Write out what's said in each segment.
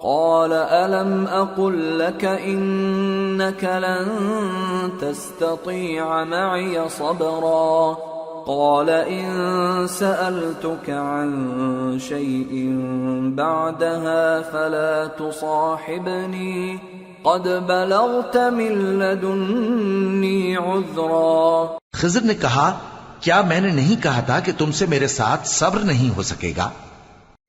قال ألم أقل لك إنك لن تستطيع معي صبرا قال إن سألتك عن شيء بعدها فلا تصاحبني قد بلغت من لدني عذرا. خضر نے کہا کیا میں نے نہیں کہا تھا کہ تم سے میرے ساتھ صبر نہیں ہو سکے گا؟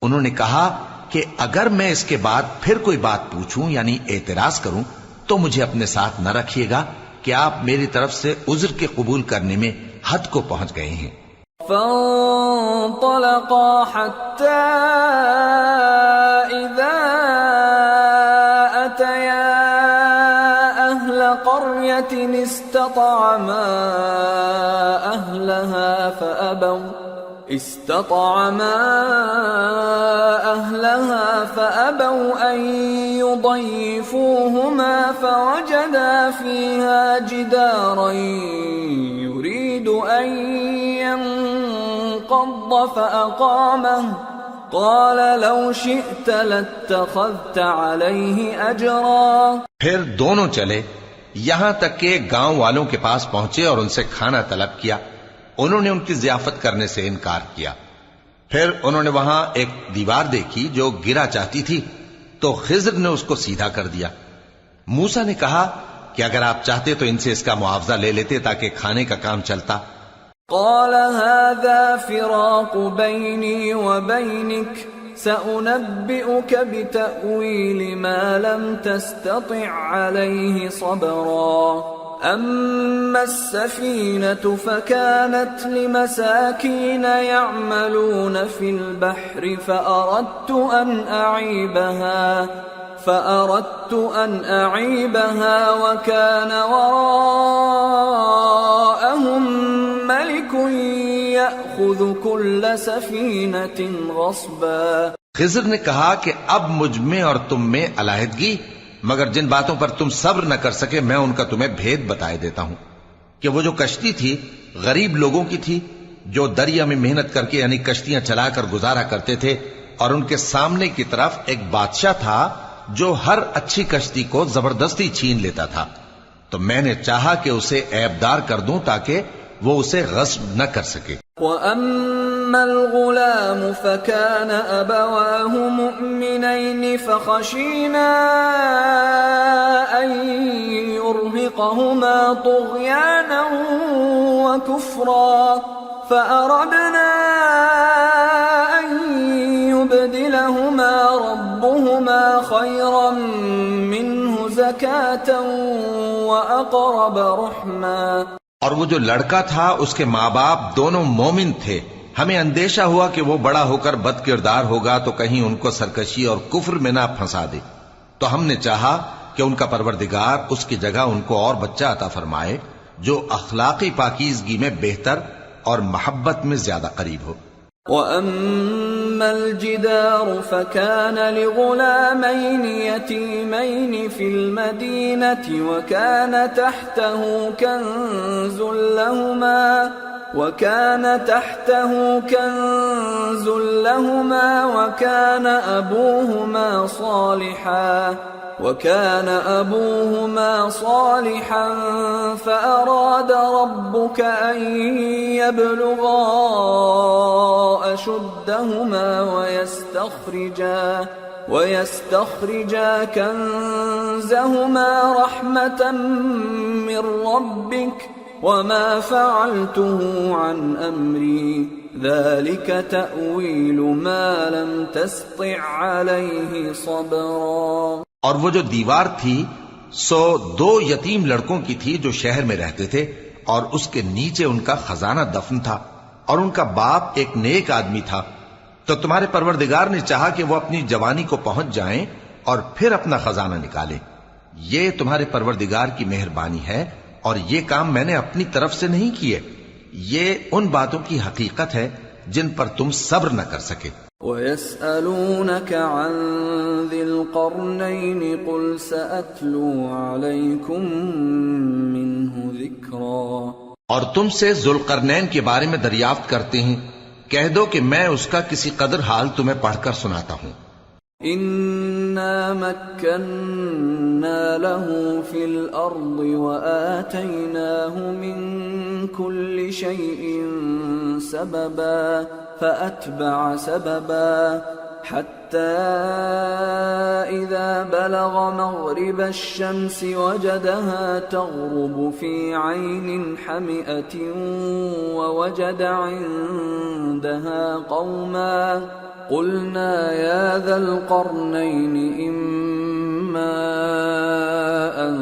انہوں نے کہا کہ اگر میں اس کے بعد پھر کوئی بات پوچھوں یعنی اعتراض کروں تو مجھے اپنے ساتھ نہ رکھیے گا کہ آپ میری طرف سے عذر کے قبول کرنے میں حد کو پہنچ گئے ہیں. فانطلقا حتى إذا أتيا أهل قرية استطعما أهلها فأبوا أن يضيفوهما فوجدا فيها جدارا يريد أن ينقض فأقامه قال لو شئت لاتخذت عليه أجرا. پھر دونوں چلے یہاں تک کہ گاؤں والوں کے پاس پہنچے اور ان سے کھانا طلب کیا. انہوں نے ان کی ضیافت کرنے سے انکار کیا. پھر انہوں نے وہاں ایک دیوار دیکھی جو گرا چاہتی تھی تو خضر نے اس کو سیدھا کر دیا. موسیٰ نے کہا کہ اگر آپ چاہتے تو ان سے اس کا معاوضہ لے لیتے تاکہ کھانے کا کام چلتا. قال هذا فراق بيني وبينك سأنبئك بتأويل ما لم تستطع عليه صبرا. أما السفينة فكانت لمساكين يعملون في البحر فأردت أن أعيبها وكان وراءهم ملك يأخذ كل سفينة غصبا. خضر نے کہا کہ اب مجھ میں اور تم میں علیحدگی، مگر جن باتوں پر تم صبر نہ کر سکے میں ان کا تمہیں بھید بتائے دیتا ہوں کہ وہ جو کشتی تھی غریب لوگوں کی تھی جو دریا میں محنت کر کے یعنی کشتیاں چلا کر گزارا کرتے تھے، اور ان کے سامنے کی طرف ایک بادشاہ تھا جو ہر اچھی کشتی کو زبردستی چھین لیتا تھا. تو میں نے چاہا کہ اسے عیبدار کر دوں تاکہ وہ اسے غصب نہ کر سکے. وَأَمَّا الْغُلَامُ فَكَانَ أَبَوَاهُ مُؤْمِنَيْنِ فَخَشِينَا أَن يُرْهِقَهُمَا طُغْيَانًا وَكُفْرًا فَأَرَدْنَا أَن يُبْدِلَهُمَا رَبُّهُمَا خَيْرًا مِّنْهُ زَكَاةً وَأَقْرَبَ رُحْمًا. اور وہ جو لڑکا تھا اس کے ماں باپ دونوں مومن تھے. ہمیں اندیشہ ہوا کہ وہ بڑا ہو کر بد کردار ہوگا تو کہیں ان کو سرکشی اور کفر میں نہ پھنسا دے. تو ہم نے چاہا کہ ان کا پروردگار اس کی جگہ ان کو اور بچہ عطا فرمائے جو اخلاقی پاکیزگی میں بہتر اور محبت میں زیادہ قریب ہو. وَأَمَّا الْجِدَارُ فَكَانَ لِغُلَامَيْنِ يَتِيمَيْنِ فِي الْمَدِينَةِ وَكَانَ تَحْتَهُ كَنْزٌ لَهُمَا وَكَانَ أَبُوهُمَا صَالِحًا فَأَرَادَ رَبُّكَ أَن يَبْلُغَا أَشُدَّهُمَا وَيَسْتَخْرِجَا كَنزَهُمَا رَحْمَةً مِّن رَّبِّكَ وَمَا فَعَلْتُهُ عَنْ أَمْرِي ذَلِكَ تَأْوِيلُ مَا لَمْ تَسْطِع عَلَيْهِ صَبْرًا. اور وہ جو دیوار تھی سو دو یتیم لڑکوں کی تھی جو شہر میں رہتے تھے اور اس کے نیچے ان کا خزانہ دفن تھا اور ان کا باپ ایک نیک آدمی تھا. تو تمہارے پروردگار نے چاہا کہ وہ اپنی جوانی کو پہنچ جائیں اور پھر اپنا خزانہ نکالے. یہ تمہارے پروردگار کی مہربانی ہے اور یہ کام میں نے اپنی طرف سے نہیں کیے. یہ ان باتوں کی حقیقت ہے جن پر تم صبر نہ کر سکے. وَيَسْأَلُونَكَ عَنْ ذِي الْقَرْنَيْنِ قُلْ سَأَتْلُو عَلَيْكُمْ مِنْهُ ذِكْرًا. اور تم سے ذوالقرنین کے بارے میں دریافت کرتے ہیں، کہہ دو کہ میں اس کا کسی قدر حال تمہیں پڑھ کر سناتا ہوں. إنا مكنا له في الأرض وآتيناه من كل شيء سببا فأتبع سببا حتى إذا بلغ مغرب الشمس وجدها تغرب في عين حمئة ووجد عندها قوما قلنا يا ذا القرنين إما أن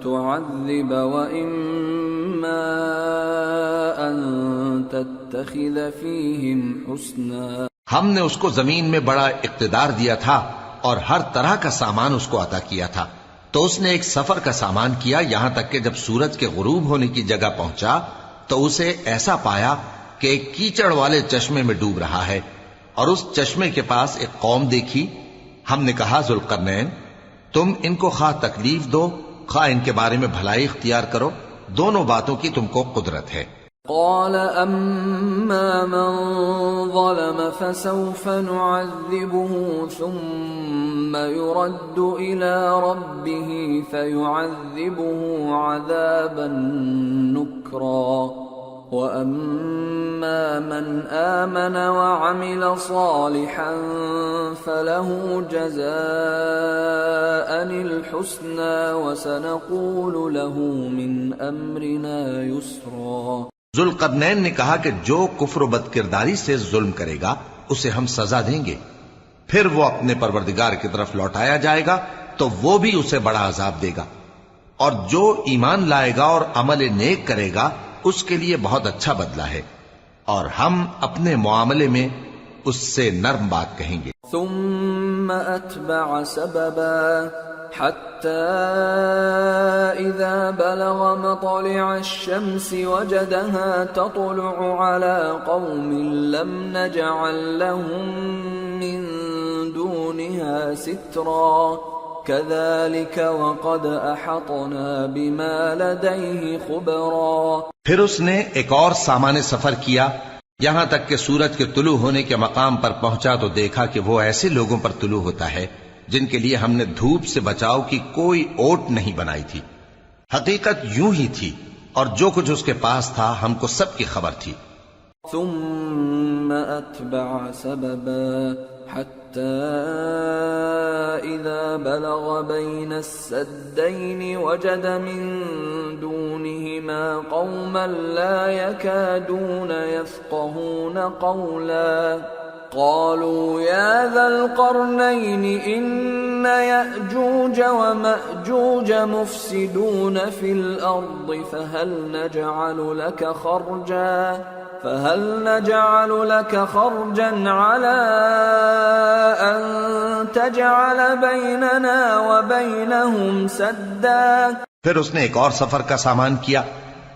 تعذب وإما أن تتخذ فيهم حسنا. ہم نے اس کو زمین میں بڑا اقتدار دیا تھا اور ہر طرح کا سامان اس کو عطا کیا تھا، تو اس نے ایک سفر کا سامان کیا یہاں تک کہ جب سورج کے غروب ہونے کی جگہ پہنچا تو اسے ایسا پایا کہ ایک کیچڑ والے چشمے میں ڈوب رہا ہے، اور اس چشمے کے پاس ایک قوم دیکھی. ہم نے کہا ذوالقرنین تم ان کو خواہ تکلیف دو خواہ ان کے بارے میں بھلائی اختیار کرو، دونوں باتوں کی تم کو قدرت ہے. قال أما من ظلم فسوف نعذبه ثم يرد إلى ربه فيعذبه عذابا نكرا وأما من آمن وعمل صالحا فله جزاء الحسنى وسنقول له من أمرنا يسرا. ذوالقرنین نے کہا کہ جو کفر و بد کرداری سے ظلم کرے گا اسے ہم سزا دیں گے، پھر وہ اپنے پروردگار کی طرف لوٹایا جائے گا تو وہ بھی اسے بڑا عذاب دے گا، اور جو ایمان لائے گا اور عمل نیک کرے گا اس کے لیے بہت اچھا بدلہ ہے، اور ہم اپنے معاملے میں اس سے نرم بات کہیں گے. ثم أتبع سببا حتى إذا بلغ مطلع الشمس وجدها تطلع على قوم لم نجعل لهم من دونها سترا كذلك وقد أحطنا بما لديه خبرا. پھر اس نے ایک اور سامان سفر کیا یہاں تک کہ سورج کے طلوع ہونے کے مقام پر پہنچا تو دیکھا کہ وہ ایسے لوگوں پر طلوع ہوتا ہے جن کے لیے ہم نے دھوپ سے بچاؤ کی کوئی اوٹ نہیں بنائی تھی. حقیقت یوں ہی تھی اور جو کچھ اس کے پاس تھا ہم کو سب کی خبر تھی. ثم أتبع سببا حتى إذا بلغ بين السدين وجد من دونهما قوما لا يكادون يفقهون قولا قالوا يا ذا القرنين إن يأجوج ومأجوج مفسدون في الأرض فهل نجعل لك خرجا على أن تجعل بيننا وبينهم سدا. پھر اس نے ایک اور سفر کا سامان کیا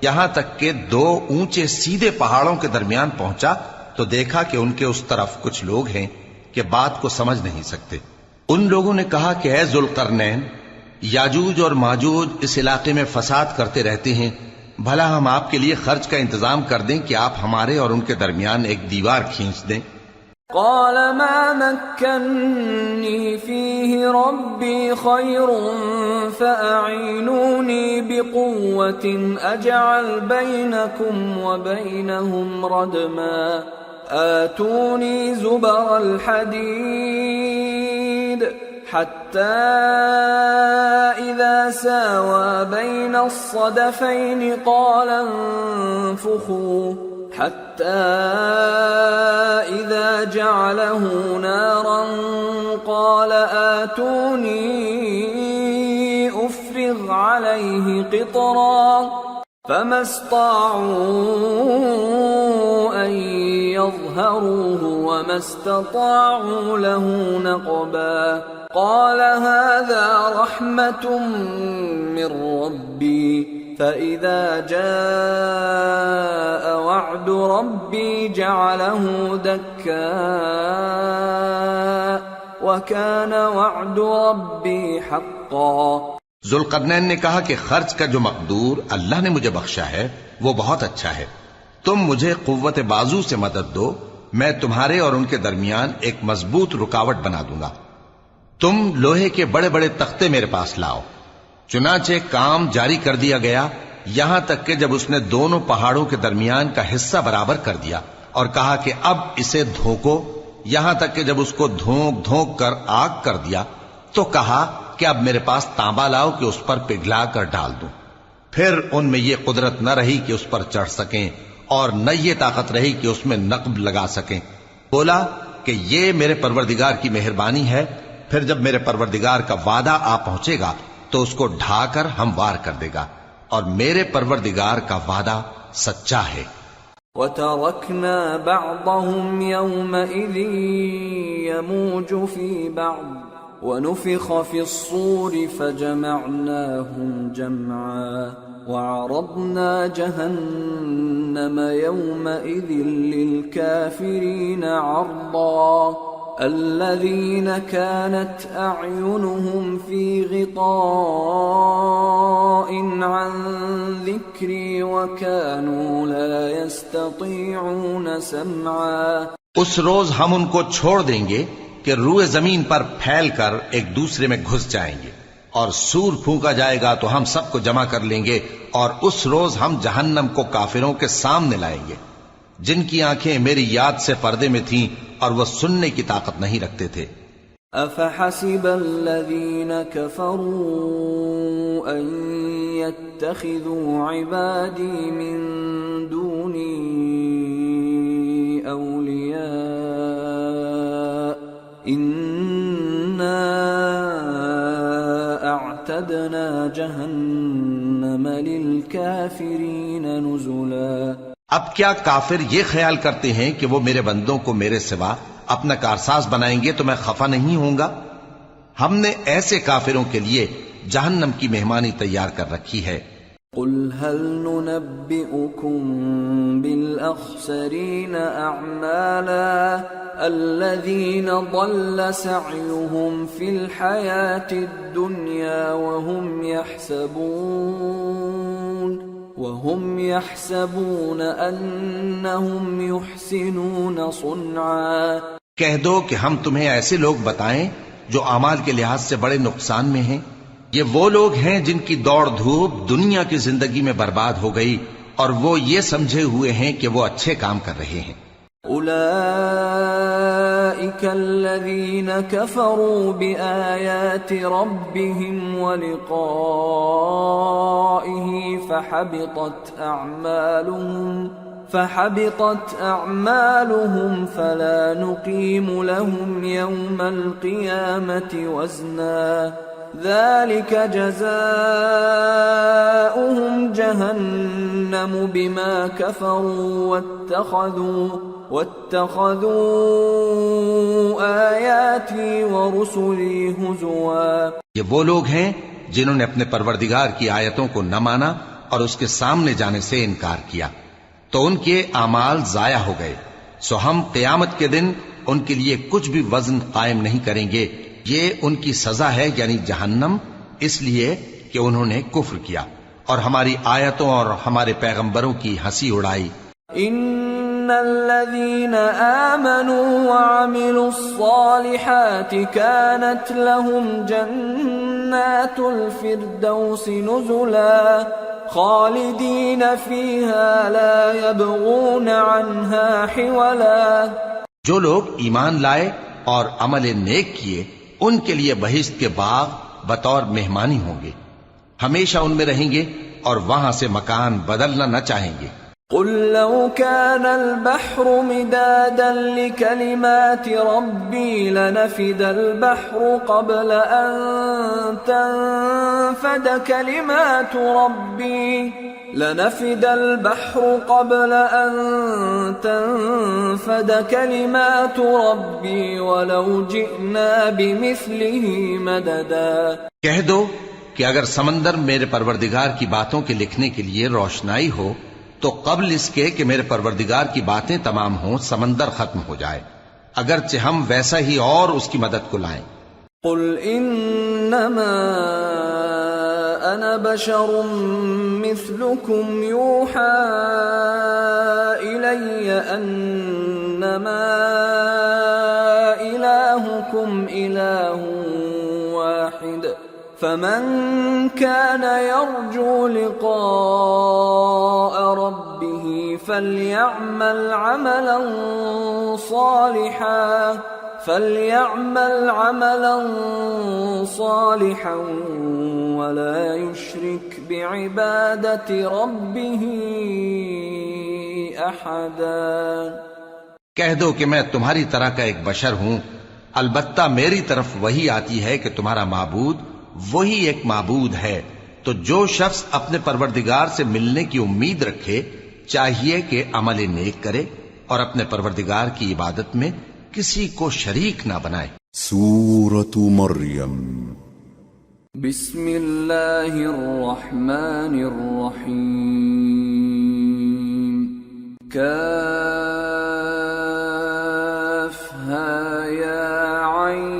یہاں تک کہ دو اونچے سیدھے پہاڑوں کے درمیان پہنچا تو دیکھا کہ ان کے اس طرف کچھ لوگ ہیں کہ بات کو سمجھ نہیں سکتے. ان لوگوں نے کہا کہ اے ذوالقرنین یاجوج اور ماجوج اس علاقے میں فساد کرتے رہتے ہیں، بھلا ہم آپ کے لیے خرچ کا انتظام کر دیں کہ آپ ہمارے اور ان کے درمیان ایک دیوار کھینچ دیں. قال ما مكنني فيه ربي خير فأعينوني بقوة أجعل بينكم وبينهم ردما آتوني زبر الحديد حتى إذا ساوى بين الصدفين قال انفخوا حتى إذا جعله نارا قال آتوني أفرغ عليه قطرا فما استطاعوا أن يظهروه وما استطاعوا له نقبا. قال هذا رحمة من ربي فإذا جاء وعد ربي جعله دكا وكان وعد ربي حقا. ذوالقرنین نے کہا کہ خرچ کا جو مقدور اللہ نے مجھے بخشا ہے وہ بہت اچھا ہے، تم مجھے قوت بازو سے مدد دو، میں تمہارے اور ان کے درمیان ایک مضبوط رکاوٹ بنا دوں گا. تم لوہے کے بڑے بڑے تختے میرے پاس لاؤ۔ چنانچہ کام جاری کر دیا گیا، یہاں تک کہ جب اس نے دونوں پہاڑوں کے درمیان کا حصہ برابر کر دیا اور کہا کہ اب اسے دھوکو، یہاں تک کہ جب اس کو دھونک دھونک کر آگ کر دیا تو کہا کہ اب میرے پاس تانبا لاؤ کہ اس پر پگھلا کر ڈال دوں۔ پھر ان میں یہ قدرت نہ رہی کہ اس پر چڑھ سکیں اور نہ یہ طاقت رہی کہ اس میں نقب لگا سکیں۔ بولا کہ یہ میرے پروردگار کی مہربانی ہے۔ پھر جب میرے پروردگار کا وعدہ آ پہنچے گا تو اس کو ڈھا کر ہموار کر دے گا، اور میرے پروردگار کا وعدہ سچا ہے۔ وَتَرَكْنَا بَعْضَهُمْ يَوْمَئِذٍ يَمُوجُ فِي بَعْضٍ وَنُفِخَ فِي الصُّورِ فَجَمَعْنَاهُمْ جَمْعًا وَعَرَضْنَا جَهَنَّمَ يَوْمَئِذٍ لِلْكَافِرِينَ عَرْضًا الذين كانت أعينهم في غطاء عن ذكري وكانوا لا يستطيعون سمعا۔ اس روز ہم ان کو چھوڑ دیں گے کہ روئے زمین پر پھیل کر ایک دوسرے میں گھس جائیں گے، اور سور پھونکا جائے گا تو ہم سب کو جمع کر لیں گے، اور اس روز ہم جہنم کو کافروں کے سامنے لائیں گے جن کی آنکھیں میری یاد سے پردے میں تھیں اور وہ سننے کی طاقت نہیں رکھتے تھے۔ أَفَحَسِبَ الَّذِينَ كَفَرُوا أَن يَتَّخِذُوا عِبَادِي مِن دُونِي أَوْلِيَاءَ إِنَّا أَعْتَدْنَا جَهَنَّمَ لِلْكَافِرِينَ نُزُلًا۔ اب کیا کافر یہ خیال کرتے ہیں کہ وہ میرے بندوں کو میرے سوا اپنا کارساز بنائیں گے تو میں خفا نہیں ہوں گا؟ ہم نے ایسے کافروں کے لیے جہنم کی مہمانی تیار کر رکھی ہے۔ قل هل ننبئكم بالأخسرين أعمالا الذين ضل سعيهم في الحياة الدنيا وهم يحسبون أنهم يحسنون صنعا۔ کہہ دو کہ ہم تمہیں ایسے لوگ بتائیں جو اعمال کے لحاظ سے بڑے نقصان میں ہیں۔ یہ وہ لوگ ہیں جن کی دوڑ دھوپ دنیا کی زندگی میں برباد ہو گئی اور وہ یہ سمجھے ہوئے ہیں کہ وہ اچھے کام کر رہے ہیں۔ أولئك الذين كفروا بآيات ربهم ولقائه فحبطت أعمالهم فلا نقيم لهم يوم القيامة وزنا ذلك جزاؤهم جهنم بما كفروا واتخذوا آياتي ورسلي هزوا۔ یہ وہ لوگ ہیں جنہوں نے اپنے پروردگار کی آیتوں کو نہ مانا اور اس کے سامنے جانے سے انکار کیا تو ان کے اعمال ضائع ہو گئے، سو ہم قیامت کے دن ان کے لیے کچھ بھی وزن قائم نہیں کریں گے۔ یہ ان کی سزا ہے یعنی جہنم، اس لیے کہ انہوں نے کفر کیا اور ہماری آیتوں اور ہمارے پیغمبروں کی ہنسی اڑائی۔ ان الذين آمنوا وعملوا الصالحات كانت لهم جنات الفردوس نزلا خالدين فيها لا يبغون عنها حولا۔ جو لوگ ایمان لائے اور عمل نیک کیے ان کے لیے بہشت کے باغ بطور مہمانی ہوں گے، ہمیشہ ان میں رہیں گے اور وہاں سے مکان بدلنا نہ چاہیں گے۔ قل لو كان البحر مدادا لكلمات ربي لنفد البحر قبل أن تنفد كلمات ربي ولو جئنا بمثله مددا۔ کہہ دو کہ اگر سمندر میرے پروردگار کی باتوں کے لکھنے کے لیے روشنائی ہو تو قبل اس کے کہ میرے پروردگار کی باتیں تمام ہوں سمندر ختم ہو جائے، اگرچہ ہم ویسا ہی اور اس کی مدد کو لائیں۔ قل انما انا بشر مثلكم يوحى الي انما الهكم اله واحد فمن كان يرجو لقاء ربه فليعمل عملا صالحا ولا يشرك بعبادة ربه أحدا۔ کہہ دو کہ میں تمہاری طرح کا ایک بشر ہوں، البتہ میری طرف وہی آتی ہے کہ تمہارا معبود وہی ایک معبود ہے، تو جو شخص اپنے پروردگار سے ملنے کی امید رکھے چاہیے کہ عمل نیک کرے اور اپنے پروردگار کی عبادت میں کسی کو شریک نہ بنائے۔ سورة مریم۔ بسم اللہ الرحمن الرحیم۔ کافہا یا عین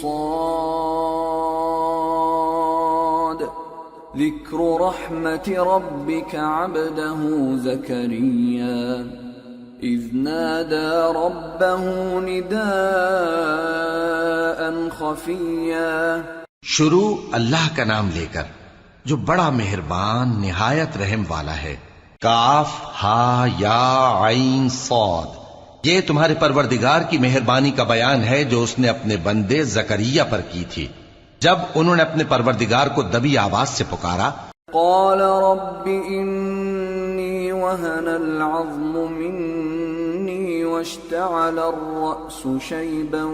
صاد۔ ذکر رحمت ربک عبدہ زکریا اذ نادى ربه نداء خفيا۔ شروع اللہ کا نام لے کر جو بڑا مہربان نہایت رحم والا ہے۔ کاف ہا یا عین صاد، یہ تمہارے پروردگار کی مہربانی کا بیان ہے جو اس نے اپنے بندے زکریا پر کی تھی جب انہوں نے اپنے پروردگار کو دبی آواز سے پکارا۔ قال رب انی وهن العظم مني واشتعل الرأس شيبا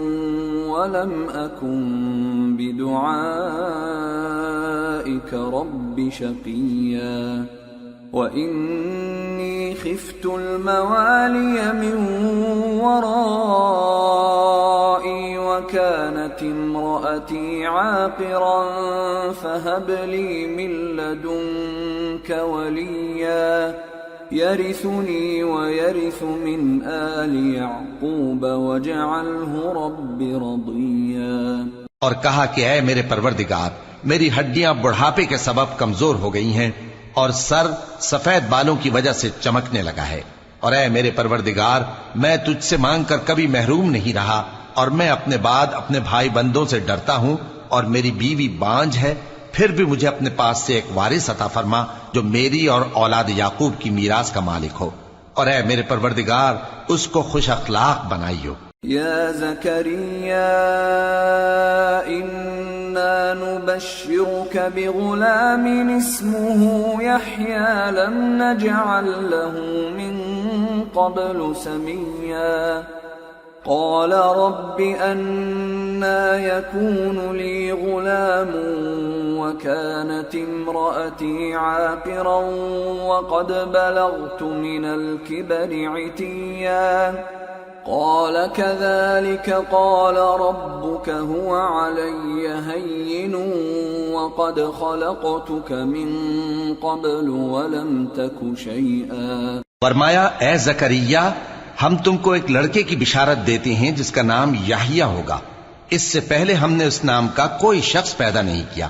ولم أكن بدعائك رب شقيا وإني خفت الموالي من ورائي وكانت امرأتي عاقرا فهب لي من لدنك وليا يرثني ويرث من آل يعقوب واجعله رب رضيا۔ اور کہا کہ اے میرے پروردگار، میری ہڈیاں بڑھاپے کے سبب کمزور ہو گئی ہیں اور سر سفید بالوں کی وجہ سے چمکنے لگا ہے، اور اے میرے پروردگار میں تجھ سے مانگ کر کبھی محروم نہیں رہا، اور میں اپنے بعد اپنے بھائی بندوں سے ڈرتا ہوں، اور میری بیوی بانجھ ہے، پھر بھی مجھے اپنے پاس سے ایک وارث عطا فرما جو میری اور اولاد یعقوب کی میراث کا مالک ہو، اور اے میرے پروردگار اس کو خوش اخلاق بنائیو۔ یا زکریا انا نبشرک بغلام اسمه یحیی لم نجعل له من قبل سمیا۔ قال رب أنا يكون لي غلام وكانت امرأتي عاقرا وقد بلغت من الكبر عتيا قال كذلك قال ربك هو علي هين وقد خلقتك من قبل ولم تك شيئا۔ فرمایا اے زکریا ہم تم کو ایک لڑکے کی بشارت دیتے ہیں جس کا نام یحییٰ ہوگا، اس سے پہلے ہم نے اس نام کا کوئی شخص پیدا نہیں کیا۔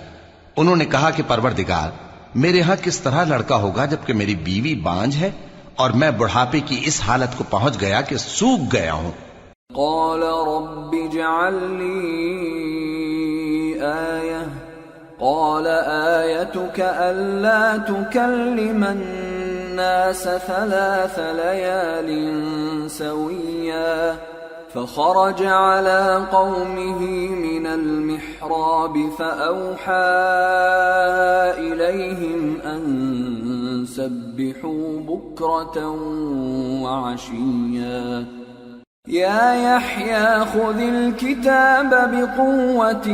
انہوں نے کہا کہ پروردگار میرے ہاں کس طرح لڑکا ہوگا جبکہ میری بیوی بانجھ ہے اور میں بڑھاپے کی اس حالت کو پہنچ گیا کہ سوکھ گیا ہوں۔ قال رب اجعل لي آية قال آيتك ألا تكلم الناس 3 ليال سويا فخرج على قومه من المحراب فأوحى إليهم أن سبحوا بكرة وعشيا يا يحيى خذ الكتاب بقوة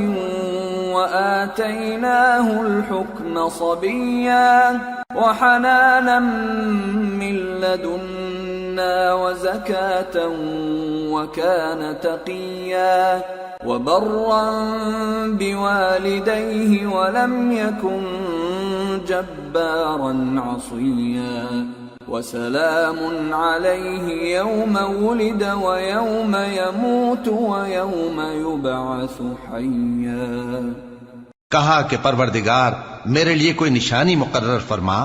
وآتيناه الحكم صبيا وحنانا من لدنا وزكاة وكان تقيا وبرا بوالديه ولم يكن جبارا عصيا وسلام عليه يوم ولد ويوم يموت ويوم يبعث حيا۔ کہا کہ پروردگار میرے لیے کوئی نشانی مقرر فرما۔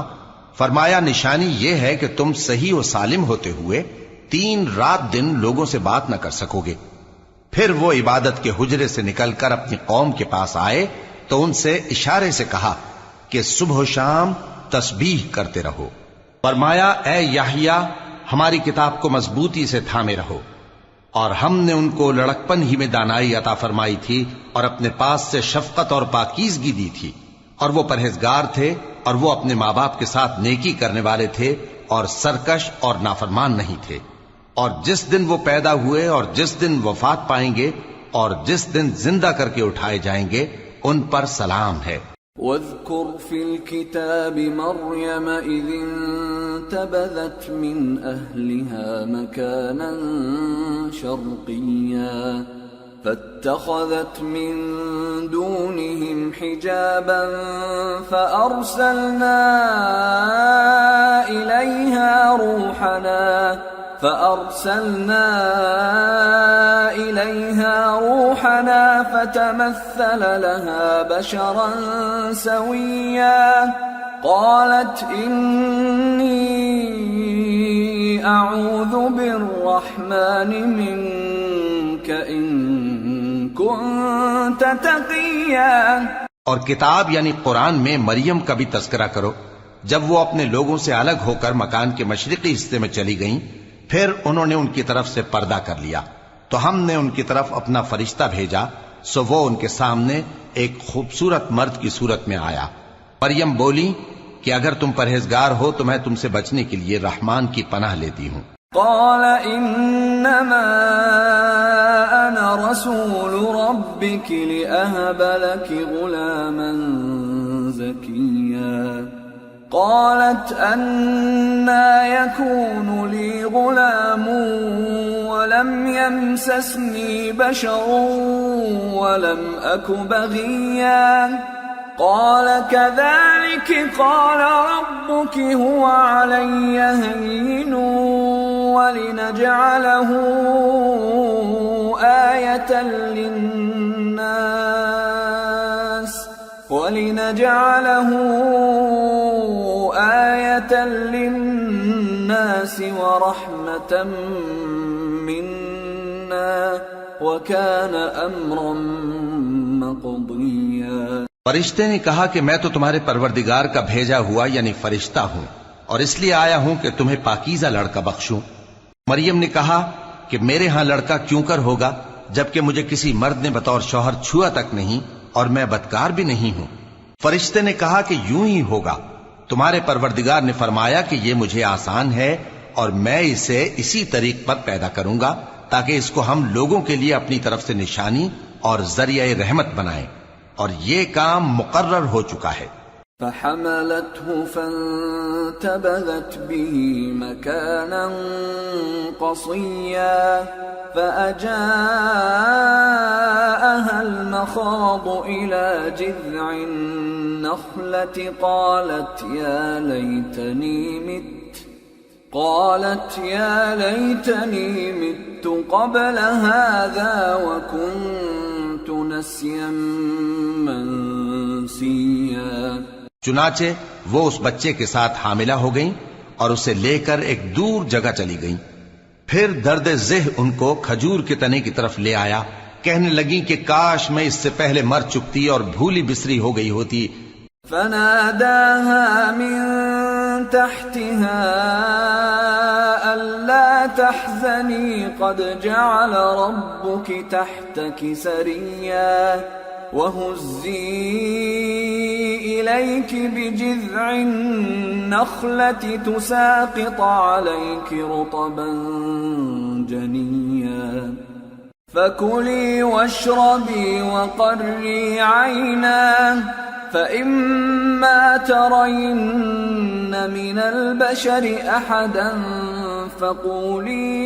فرمایا نشانی یہ ہے کہ تم صحیح و سالم ہوتے ہوئے 3 رات دن لوگوں سے بات نہ کر سکو گے، پھر وہ عبادت کے حجرے سے نکل کر اپنی قوم کے پاس آئے تو ان سے اشارے سے کہا کہ صبح و شام تسبیح کرتے رہو۔ فرمایا اے یحییٰ ہماری کتاب کو مضبوطی سے تھامے رہو، اور ہم نے ان کو لڑکپن ہی میں دانائی عطا فرمائی تھی اور اپنے پاس سے شفقت اور پاکیزگی دی تھی، اور وہ پرہیزگار تھے اور وہ اپنے ماں باپ کے ساتھ نیکی کرنے والے تھے اور سرکش اور نافرمان نہیں تھے۔ اور جس دن وہ پیدا ہوئے اور جس دن وفات پائیں گے اور جس دن زندہ کر کے اٹھائے جائیں گے ان پر سلام ہے۔ واذكر في الكتاب مريم إذ انتبذت من أهلها مكانا شرقيا فاتخذت من دونهم حجابا فأرسلنا إليها روحنا فتمثل لها بشرا سويا قالت إني أعوذ بالرحمن منك إن كنت تقيا۔ اور کتاب یعنی قرآن میں مریم کا بھی تذکرہ کرو جب وہ اپنے لوگوں سے الگ ہو کر مکان کے مشرقی حصے میں چلی گئیں، پھر انہوں نے ان کی طرف سے پردہ کر لیا تو ہم نے ان کی طرف اپنا فرشتہ بھیجا، سو وہ ان کے سامنے ایک خوبصورت مرد کی صورت میں آیا۔ مریم بولی کہ اگر تم پرہیزگار ہو تو میں تم سے بچنے کے لیے رحمان کی پناہ لیتی ہوں۔ قال انما انا رسول ربك لأهب لك غلاما زكيا قالت أنا يكون لي غلام ولم يمسسني بشر ولم أك بغيا قال كذلك قال ربك هو علي هين ولنجعله آية للناس ورحمة منا وكان أمرا مقضيا۔ فرشتے نے کہا کہ میں تو تمہارے پروردگار کا بھیجا ہوا یعنی فرشتہ ہوں، اور اس لیے آیا ہوں کہ تمہیں پاکیزہ لڑکا بخشوں۔ مریم نے کہا کہ میرے ہاں لڑکا کیوں کر ہوگا جبکہ مجھے کسی مرد نے بطور شوہر چھوا تک نہیں اور میں بدکار بھی نہیں ہوں۔ فرشتے نے کہا کہ یوں ہی ہوگا، تمہارے پروردگار نے فرمایا کہ یہ مجھے آسان ہے اور میں اسے اسی طریق پر پیدا کروں گا تاکہ اس کو ہم لوگوں کے لیے اپنی طرف سے نشانی اور ذریعہ رحمت بنائیں، اور یہ کام مقرر ہو چکا ہے۔ فحملته فانتبذت به مكانا قصيا فأجاءها المخاض إلى جذع النخلة قالت يا ليتني مت قبل هذا وكنت نسيا منسيا۔ چنانچہ وہ اس بچے کے ساتھ حاملہ ہو گئیں اور اسے لے کر ایک دور جگہ چلی گئیں۔ پھر درد ذہ ان کو کھجور کے تنے کی طرف لے آیا، کہنے لگیں کہ کاش میں اس سے پہلے مر چکتی اور بھولی بسری ہو گئی ہوتی۔ فناداها من تحتها ألا تحزني قد جعل ربك تحتك سريا وهزي إليك بجذع النخلة تساقط عليك رطبا جنيا فكلي واشربي وقري عينا فإما ترين من البشر أحدا فقولي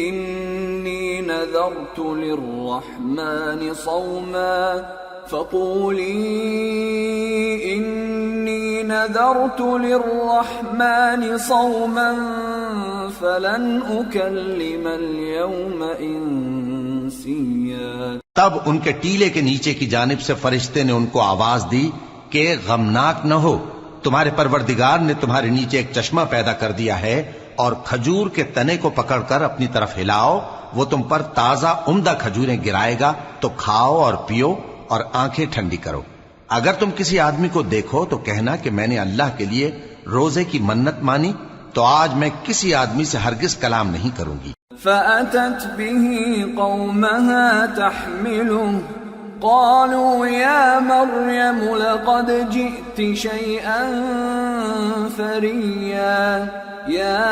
إني نذرت للرحمن صوما فلن أكلم اليوم إنسيا۔ تب ان کے ٹیلے کے نیچے کی جانب سے فرشتے نے ان کو آواز دی کہ غمناک نہ ہو، تمہارے پروردگار نے تمہارے نیچے ایک چشمہ پیدا کر دیا ہے، اور کھجور کے تنے کو پکڑ کر اپنی طرف ہلاؤ وہ تم پر تازہ عمدہ کھجوریں گرائے گا تو کھاؤ اور پیو اور آنکھیں ٹھنڈی کرو۔ اگر تم کسی آدمی کو دیکھو تو کہنا کہ میں نے اللہ کے لیے روزے کی منت مانی، تو آج میں کسی آدمی سے ہرگز کلام نہیں کروں گی۔ فأتت به قومها تحمله قالوا يا مريم لقد جئت شيئا فريا يا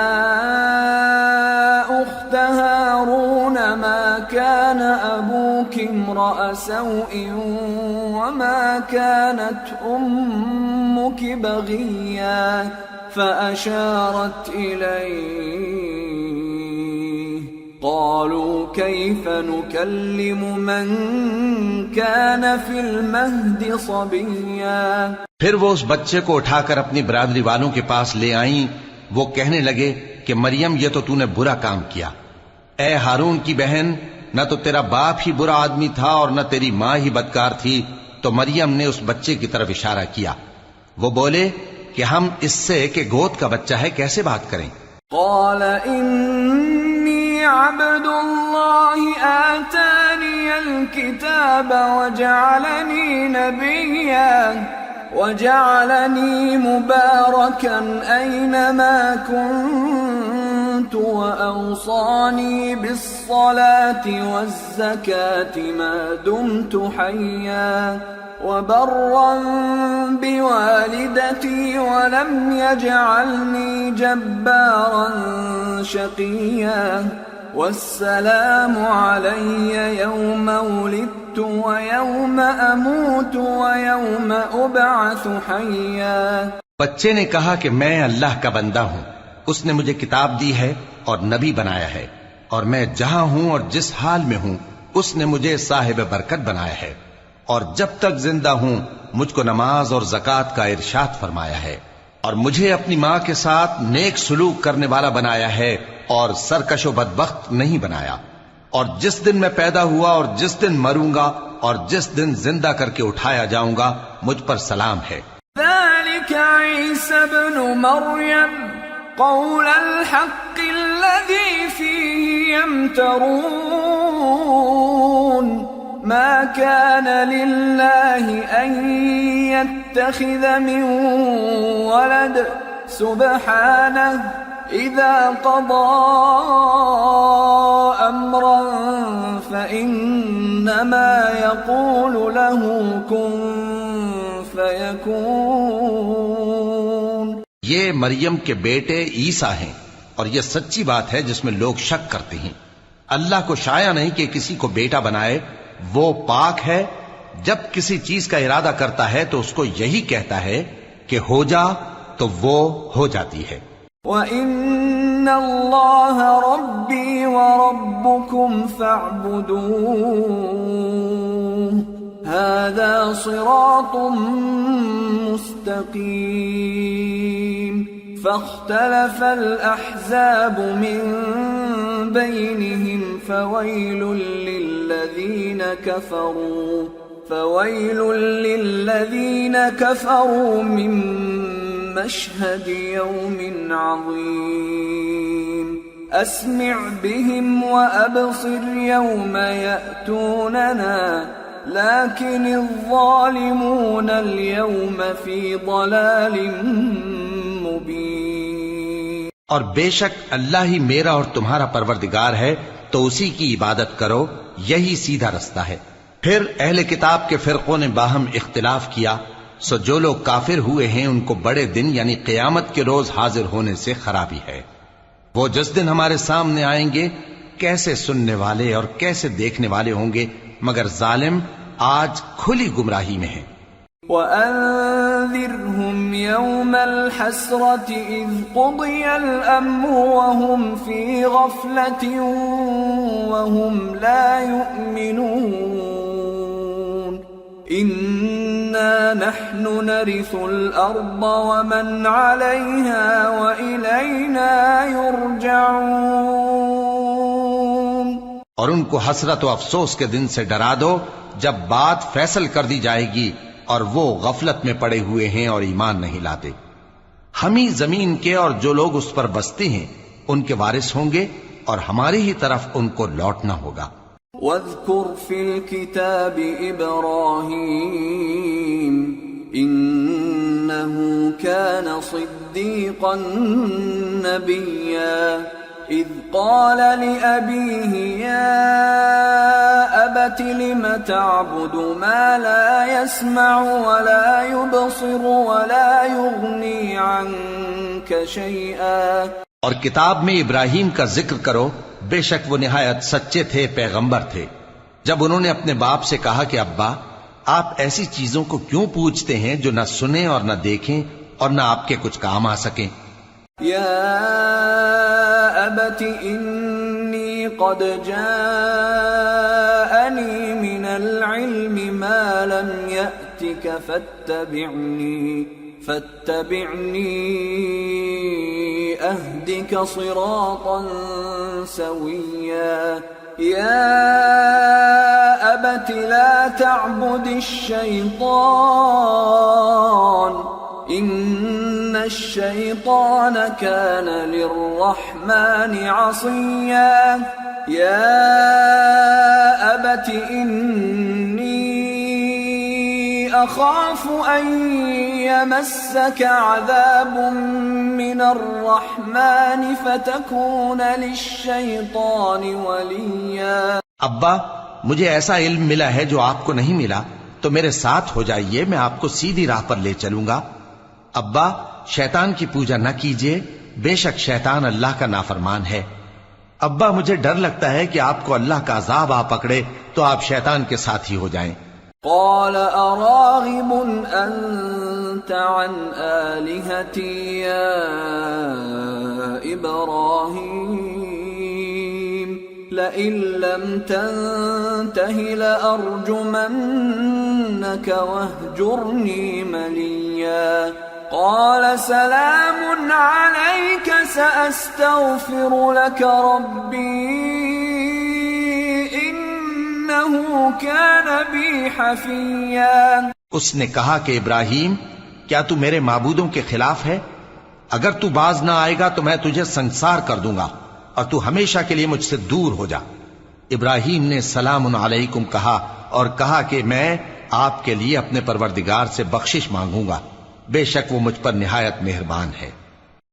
أخت هارون ما كان أبوك امرأ سوء وما كانت أمك بغيا فأشارت إليه قالوا كيف نكلم من كان في المهد صبيا۔ پھر وہ اس بچے کو اٹھا کر اپنی برادری والوں کے پاس لے آئیں۔ وہ کہنے لگے کہ مریم یہ تو نے برا کام کیا۔ اے ہارون کی بہن، نہ تو تیرا باپ ہی برا آدمی تھا اور نہ تیری ماں ہی بدکار تھی۔ تو مریم نے اس بچے کی طرف اشارہ کیا۔ وہ بولے کہ ہم اس سے کہ گود کا بچہ ہے کیسے بات کریں؟ قال إني عبد الله آتاني الكتاب وجعلني نبيا وجعلني مباركا أينما كنت وأوصاني بالصلاة والزكاة ما دمت حيا وبرا بوالدتي ولم يجعلني جبارا شقيا والسلام علي يوم ولدت ويوم أموت ويوم أبعث حيا۔ بچے نے کہا کہ میں اللہ کا بندہ ہوں، اس نے مجھے کتاب دی ہے اور نبی بنایا ہے، اور میں جہاں ہوں اور جس حال میں ہوں اس نے مجھے صاحب برکت بنایا ہے، اور جب تک زندہ ہوں مجھ کو نماز اور زکوٰۃ کا ارشاد فرمایا ہے، اور مجھے اپنی ماں کے ساتھ نیک سلوک کرنے والا بنایا ہے اور سرکش و بدبخت نہیں بنایا، اور جس دن میں پیدا ہوا اور جس دن مروں گا اور جس دن زندہ کر کے اٹھایا جاؤں گا مجھ پر سلام ہے۔ ذلك عيسى ابن مريم قول الحق الذي فيه يمترون ما كان لله أن يتخذ من ولد سبحانه إذا قضى أمرا فإنما يقول له كن فيكون۔ یہ مریم کے بیٹے عیسیٰ ہیں، اور یہ سچی بات ہے جس میں لوگ شک کرتے ہیں۔ اللہ کو شایع نہیں کہ کسی کو بیٹا بنائے، وہ پاک ہے، جب کسی چیز کا ارادہ کرتا ہے تو اس کو یہی کہتا ہے کہ ہو جا تو وہ ہو جاتی ہے۔ وَإِنَّ اللَّهَ رَبِّي وَرَبُّكُمْ فَاعْبُدُوهُ هَذَا صِرَاطٌ مُسْتَقِيمٌ۔ فاختلف الأحزاب من بينهم فويل للذين كفروا من مشهد يوم عظيم أسمع بهم وأبصر يوم يأتوننا لكن الظالمون اليوم في ضلال مبين۔ اور بے شک اللہ ہی میرا اور تمہارا پروردگار ہے، تو اسی کی عبادت کرو، یہی سیدھا رستہ ہے۔ پھر اہل کتاب کے فرقوں نے باہم اختلاف کیا، سو جو لوگ کافر ہوئے ہیں ان کو بڑے دن یعنی قیامت کے روز حاضر ہونے سے خرابی ہے۔ وہ جس دن ہمارے سامنے آئیں گے کیسے سننے والے اور کیسے دیکھنے والے ہوں گے، مگر ظالم آج کھلی گمراہی میں ہیں۔ وَأَنذِرْهُمْ يَوْمَ الْحَسْرَةِ إِذْ قُضِيَ الْأَمْرُ وَهُمْ فِي غَفْلَةٍ وَهُمْ لَا يُؤْمِنُونَ إِنَّا نَحْنُ نَرِثُ الْأَرْضَ وَمَنْ عَلَيْهَا وَإِلَيْنَا يُرْجَعُونَ۔ اور ان کو حسرت و افسوس کے دن سے ڈرا دو جب بات فیصل کر دی جائے گی اور وہ غفلت میں پڑے ہوئے ہیں اور ایمان نہیں لاتے۔ ہم ہی زمین کے اور جو لوگ اس پر بستے ہیں ان کے وارث ہوں گے، اور ہماری ہی طرف ان کو لوٹنا ہوگا۔ واذكر في الكتاب إبراهيم إنه كان صديقا نبيا إذ قال لأبيه يا أبت لم تعبد ما لا يسمع ولا يبصر ولا يغني عنك شيئا۔ اور کتاب میں ابراہیم کا ذکر کرو، بے شک وہ نہایت سچے تھے، پیغمبر تھے، جب انہوں نے اپنے باپ سے کہا کہ ابا آپ ایسی چیزوں کو کیوں پوچھتے ہیں جو نہ سنیں اور نہ دیکھیں اور نہ آپ کے کچھ کام آ سکیں۔ یا ابت انی قد جاءنی من العلم ما لم یأتک فاتبعنی اہدک صراطا سویا۔ یا ابت لا تعبد الشیطان ان الشیطان کان للرحمن عصیا۔ یا ابت انی اخاف ان یمسک عذاب من الرحمن فتکون للشیطان ولیا۔ ابا مجھے ایسا علم ملا ہے جو آپ کو نہیں ملا، تو میرے ساتھ ہو جائیے، میں آپ کو سیدھی راہ پر لے چلوں گا۔ ابا شیطان کی پوجا نہ کیجیے، بے شک شیطان اللہ کا نافرمان ہے۔ ابا مجھے ڈر لگتا ہے کہ آپ کو اللہ کا عذاب آ پکڑے تو آپ شیطان کے ساتھی ہو جائیں۔ قال اراغب انت عن آلهتی یا ابراہیم لئن لم تنته لأرجمنك واهجرني مليا۔ قال سلام عليك سأستغفر لك ربي إنه كان بي حفيا۔ اس نے کہا کہ ابراہیم کیا تو میرے معبودوں کے خلاف ہے؟ اگر تو باز نہ آئے گا تو میں تجھے سنسار کر دوں گا اور تو ہمیشہ کے لیے مجھ سے دور ہو جا۔ ابراہیم نے سلام علیکم کہا اور کہا کہ میں آپ کے لیے اپنے پروردگار سے بخشش مانگوں گا، بے شک وہ مجھ پر نہایت مہربان ہے۔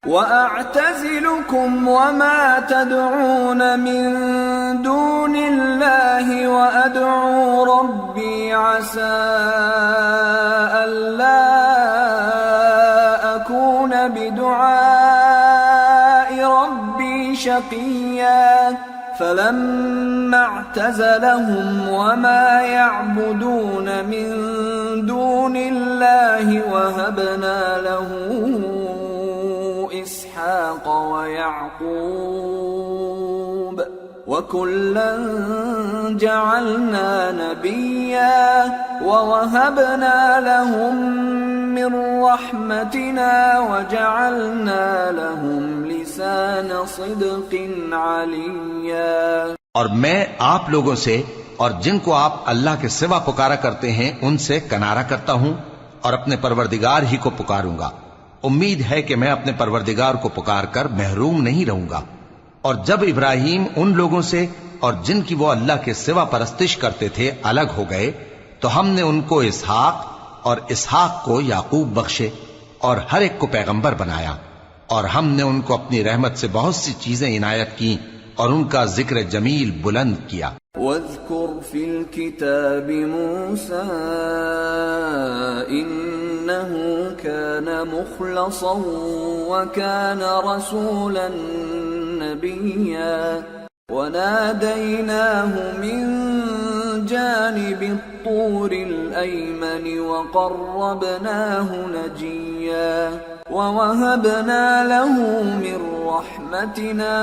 وَأَعْتَزِلُكُمْ وَمَا تَدْعُونَ مِن دُونِ اللَّهِ وَأَدْعُو رَبِّي عَسَىٰ أَلَّا أَكُونَ بِدُعَاءِ رَبِّي شَقِيًّا۔ فَلَمَّا اعْتَزَلَهُمْ وَمَا يَعْبُدُونَ مِن دُونِ اللَّهِ وَهَبْنَا لَهُ إسحاق ويعقوب وكلا جعلنا نبيا ووهبنا لهم من رحمتنا وجعلنا لهم لسان صدق عليا۔ اور میں آپ لوگوں سے اور جن کو آپ اللہ کے سوا پکارا کرتے ہیں ان سے کنارہ کرتا ہوں اور اپنے پروردگار ہی کو پکاروں گا۔ امید ہے کہ میں اپنے پروردگار کو پکار کر محروم نہیں رہوں گا۔ اور جب ابراہیم ان لوگوں سے اور جن کی وہ اللہ کے سوا پرستش کرتے تھے الگ ہو گئے تو ہم نے ان کو اسحاق اور اسحاق کو یعقوب بخشے اور ہر ایک کو پیغمبر بنایا، اور ہم نے ان کو اپنی رحمت سے بہت سی چیزیں عنایت کی اور ان کا ذکر جمیل بلند کیا۔ واذكر في الكتاب موسى إنه كان مخلصا وكان رسولا نبيا وناديناه من جانب الطور الأيمن وقربناه نجيا ووهبنا له من رحمتنا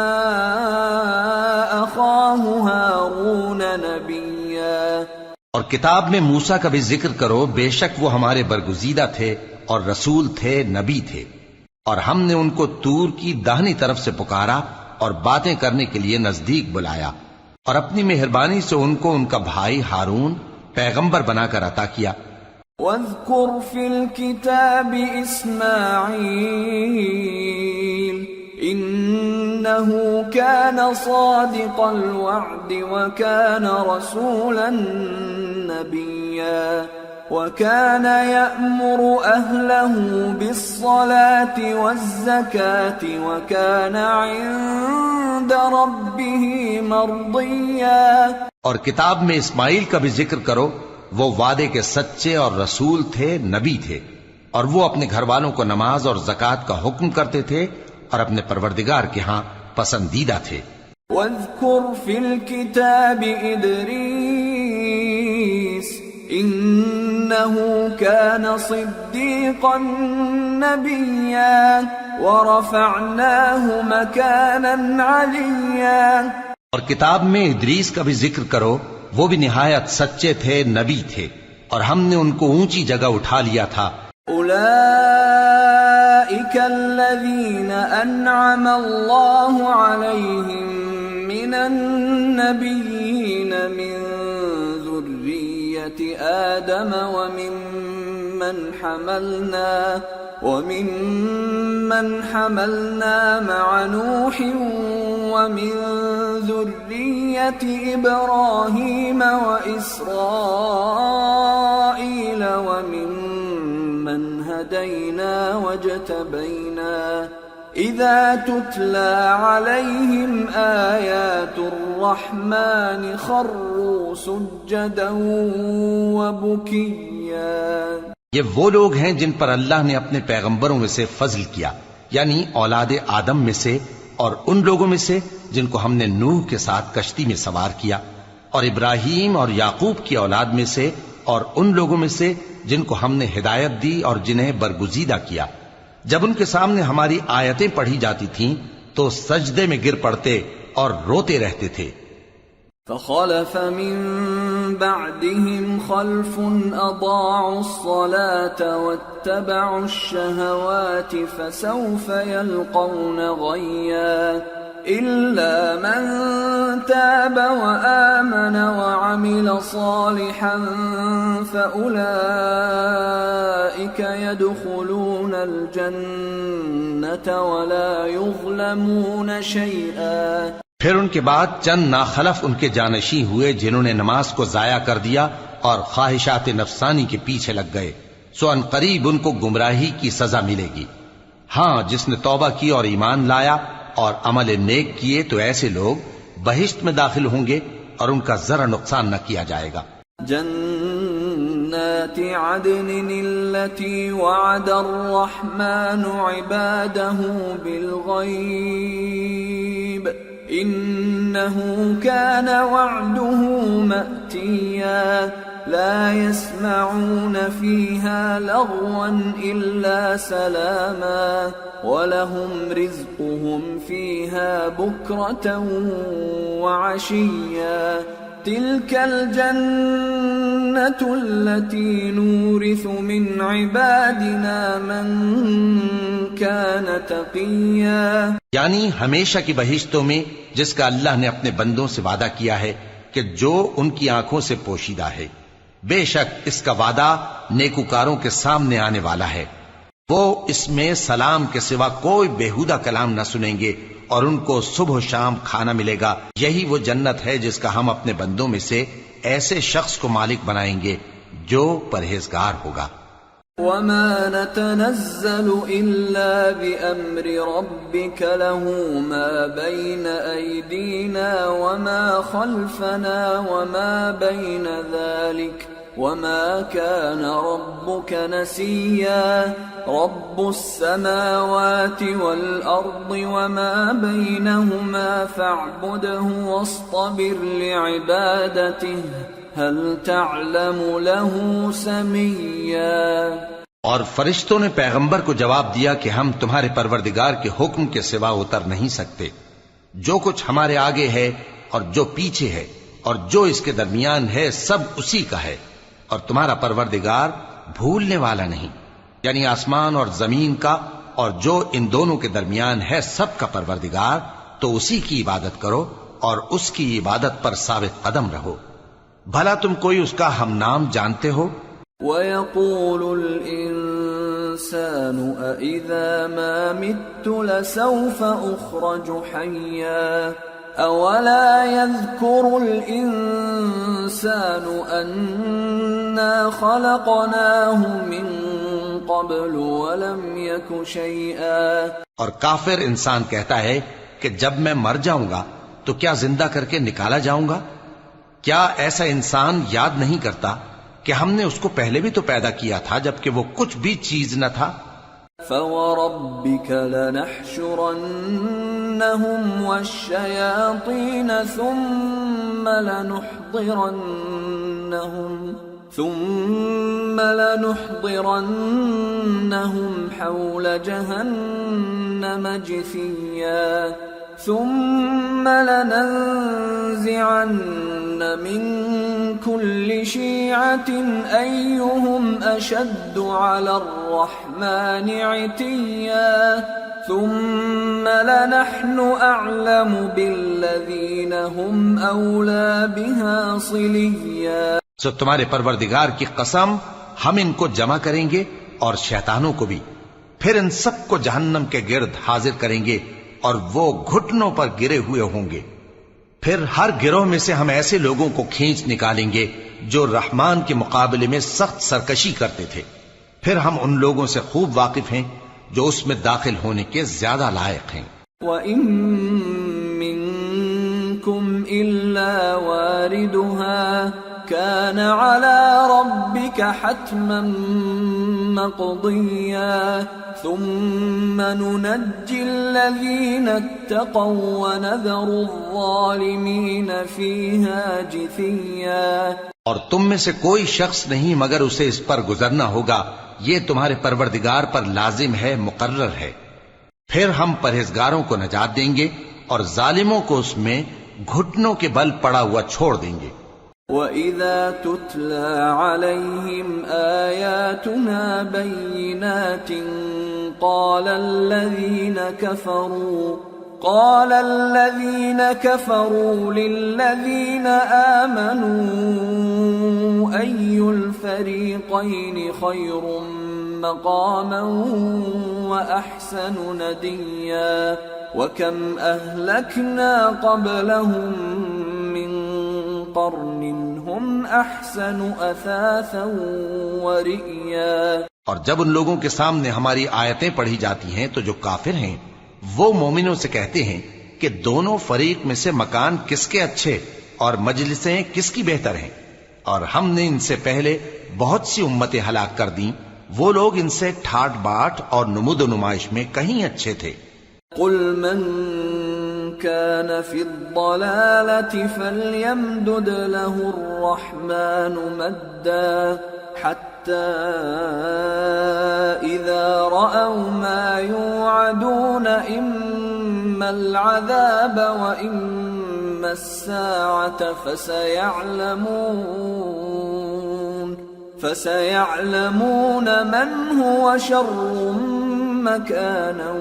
أخاه هارون نبيا۔ اور کتاب میں موسیٰ کا بھی ذکر کرو، بے شک وہ ہمارے برگزیدہ تھے اور رسول تھے، نبی تھے، اور ہم نے ان کو طور کی داہنی طرف سے پکارا اور باتیں کرنے کے لیے نزدیک بلایا، اور اپنی مہربانی سے ان کو ان کا بھائی ہارون پیغمبر بنا کر عطا کیا۔ واذكر في الكتاب إسماعيل إنه كان صادق الوعد وكان رسولا نبيا وكان يأمر أهله بالصلاة والزكاة وكان عند ربه مرضيا. اور کتاب میں اسماعیل کا بھی ذکر کرو، وہ وعدے کے سچے اور رسول تھے، نبی تھے، اور وہ اپنے گھر والوں کو نماز اور زکوٰۃ کا حکم کرتے تھے اور اپنے پروردگار کے ہاں پسندیدہ تھے. واذكر في الكتاب إدريس إنه كان صديقا نبيا ورفعناه مكانا عليا. اور کتاب میں ادریس کا بھی ذکر کرو، وہ بھی نہایت سچے تھے، نبی تھے، اور ہم نے ان کو اونچی جگہ اٹھا لیا تھا. أولئك الذين أنعم الله عليهم من النبيين من ذرية آدم ومن حملنا مع نوح ومن ذرية إبراهيم وإسرائيل وممن هدينا واجتبينا إذا تتلى عليهم آيات الرحمن خروا سجدا وبكيا. یہ وہ لوگ ہیں جن پر اللہ نے اپنے پیغمبروں میں سے فضل کیا، یعنی اولاد آدم میں سے، اور ان لوگوں میں سے جن کو ہم نے نوح کے ساتھ کشتی میں سوار کیا، اور ابراہیم اور یعقوب کی اولاد میں سے، اور ان لوگوں میں سے جن کو ہم نے ہدایت دی اور جنہیں برگزیدہ کیا. جب ان کے سامنے ہماری آیتیں پڑھی جاتی تھیں تو سجدے میں گر پڑتے اور روتے رہتے تھے. فخلف من بعدهم خلف أضاعوا الصلاة واتبعوا الشهوات فسوف يلقون غيا إلا من تاب وآمن وعمل صالحا فأولئك يدخلون الجنة ولا يظلمون شيئا. پھر ان کے بعد چند ناخلف ان کے جانشین ہوئے جنہوں نے نماز کو ضائع کر دیا اور خواہشات نفسانی کے پیچھے لگ گئے، سو ان قریب ان کو گمراہی کی سزا ملے گی. ہاں، جس نے توبہ کی اور ایمان لایا اور عمل نیک کیے تو ایسے لوگ بہشت میں داخل ہوں گے اور ان کا ذرا نقصان نہ کیا جائے گا. جنات عدن التي وعد الرحمن عباده بالغيب إنه كان وعده مأتيا لا يسمعون فيها لغوا إلا سلاما ولهم رزقهم فيها بكرة وعشيا تلك الجنة التي نورث من عبادنا من كان تقيا. یعنی ہمیشہ کی بہشتوں میں جس کا اللہ نے اپنے بندوں سے وعدہ کیا ہے کہ جو ان کی آنکھوں سے پوشیدہ ہے، بے شک اس کا وعدہ نیکوکاروں کے سامنے آنے والا ہے. وہ اس میں سلام کے سوا کوئی بیہودہ کلام نہ سنیں گے اور ان کو صبح و شام کھانا ملے گا. یہی وہ جنت ہے جس کا ہم اپنے بندوں میں سے ایسے شخص کو مالک بنائیں گے جو پرہیزگار ہوگا. وما نتنزل إلا بأمر ربك له ما بين أيدينا وما خلفنا وما بين ذلك وما كان ربك نسيا. رب السماوات والأرض وما بينهما فاعبده واصطبر لعبادته هل تعلم له سميا. اور فرشتوں نے پیغمبر کو جواب دیا کہ ہم تمہارے پروردگار کے حکم کے سوا اتر نہیں سکتے. جو کچھ ہمارے آگے ہے اور جو پیچھے ہے اور جو اس کے درمیان ہے سب اسی کا ہے، اور تمہارا پروردگار بھولنے والا نہیں. یعنی آسمان اور زمین کا اور جو ان دونوں کے درمیان ہے سب کا پروردگار، تو اسی کی عبادت کرو اور اس کی عبادت پر ثابت قدم رہو. بھلا تم کوئی اس کا ہم نام جانتے ہو؟ وَيَقُولُ الْإِنسَانُ الإنسان أإذا ما مت لسوف أخرج حيا أولا يذكر الإنسان أنا خلقناه من قبل ولم يك شيئا. اور کافر انسان کہتا ہے کہ جب میں مر جاؤں گا تو کیا زندہ کر کے نکالا جاؤں گا؟ کیا ایسا انسان یاد نہیں کرتا کہ ہم نے اس کو پہلے بھی تو پیدا کیا تھا جبکہ وہ کچھ بھی چیز نہ تھا؟ فَوَرَبِّكَ لَنَحْشُرَنَّهُمْ وَالشَّيَاطِينَ ثُمَّ لَنُحْضِرَنَّهُمْ حَوْلَ جَهَنَّمَ جِثِيًّا ثُمَّ لَنَنزِعَنَّ مِنْ كُلِّ شِيعَةٍ أَيُّهُمْ أَشَدُّ عَلَى الرَّحْمَنِ عِتِيًّا ثُمَّ لَنَحْنُ أَعْلَمُ بِالَّذِينَ هُمْ أَوْلَى بِهَا صِلِيًّا. سو تمہارے پروردگار کی قسم ہم ان کو جمع کریں گے اور شیطانوں کو بھی، پھر ان سب کو جہنم کے گرد حاضر کریں گے اور وہ گھٹنوں پر گرے ہوئے ہوں گے. پھر ہر گروہ میں سے ہم ایسے لوگوں کو کھینچ نکالیں گے جو رحمان کے مقابلے میں سخت سرکشی کرتے تھے. پھر ہم ان لوگوں سے خوب واقف ہیں جو اس میں داخل ہونے کے زیادہ لائق ہیں. وَإِن مِّنكُمْ إِلَّا وَارِدُهَا كَانَ عَلَى رَبِّكَ حَتْمًا مَّقْضِيًّا ثُمَّ نُنَجِّي الَّذِينَ اتَّقَوْا وَنَذَرُ الظَّالِمِينَ فِيهَا جِثِيًّا. اور تم میں سے کوئی شخص نہیں مگر اسے اس پر گزرنا ہوگا، یہ تمہارے پروردگار پر لازم ہے، مقرر ہے. پھر ہم پرہیزگاروں کو نجات دیں گے اور ظالموں کو اس میں گھٹنوں کے بل پڑا ہوا چھوڑ دیں گے. وَإِذَا تُتْلَى عَلَيْهِمْ آيَاتُنَا بَيِّنَاتٍ قَالَ الَّذِينَ كَفَرُوا لِلَّذِينَ آمَنُوا أَيُّ الْفَرِيقَيْنِ خَيْرٌ مَّقَامًا وَأَحْسَنُ نَدِيًّا وَكَمْ أَهْلَكْنَا قَبْلَهُم مِّن قَرْنٍ هُمْ أَحْسَنُ أَثَاثًا وَرِئْيًا. اور جب ان لوگوں کے سامنے ہماری آیتیں پڑھی جاتی ہیں تو جو کافر ہیں وہ مومنوں سے کہتے ہیں کہ دونوں فریق میں سے مکان کس کے اچھے اور مجلسیں کس کی بہتر ہیں، اور ہم نے ان سے پہلے بہت سی امتیں ہلاک کر دیں، وہ لوگ ان سے ٹھاٹ باٹ اور نمود و نمائش میں کہیں اچھے تھے. قُلْ مَنْ كَانَ فِي الضَّلَالَةِ فَلْيَمْدُدْ لَهُ الرَّحْمَنُ مَدًّا حَتَّى إِذَا رَأَوْا مَا يُوعَدُونَ إِمَّا الْعَذَابَ وَإِمَّا السَّاعَةَ فَسَيَعْلَمُونَ مَنْ هُوَ شَرٌّ مَكَانًا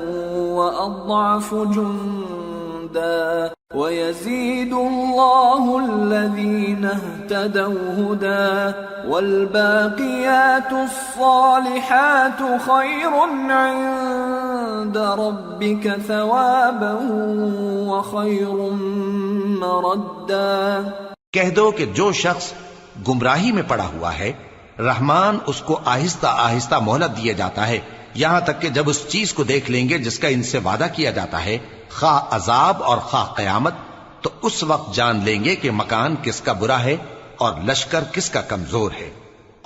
وَأَضْعَفُ جُنْدًا وَيَزِيدُ اللَّهُ الَّذِينَ اهْتَدَوْا هُدًى وَالْبَاقِيَاتُ الصَّالِحَاتُ خَيْرٌ عِندَ رَبِّكَ ثَوَابًا وَخَيْرٌ مَّرَدًّا. کہہ دو کہ جو شخص گمراہی میں پڑا ہوا ہے رحمان اس کو آہستہ آہستہ مہلت دیا جاتا ہے، یہاں تک کہ جب اس چیز کو دیکھ لیں گے جس کا ان سے وعدہ کیا جاتا ہے، خواہ عذاب اور خواہ قیامت، تو اس وقت جان لیں گے کہ مکان کس کا برا ہے اور لشکر کس کا کمزور ہے.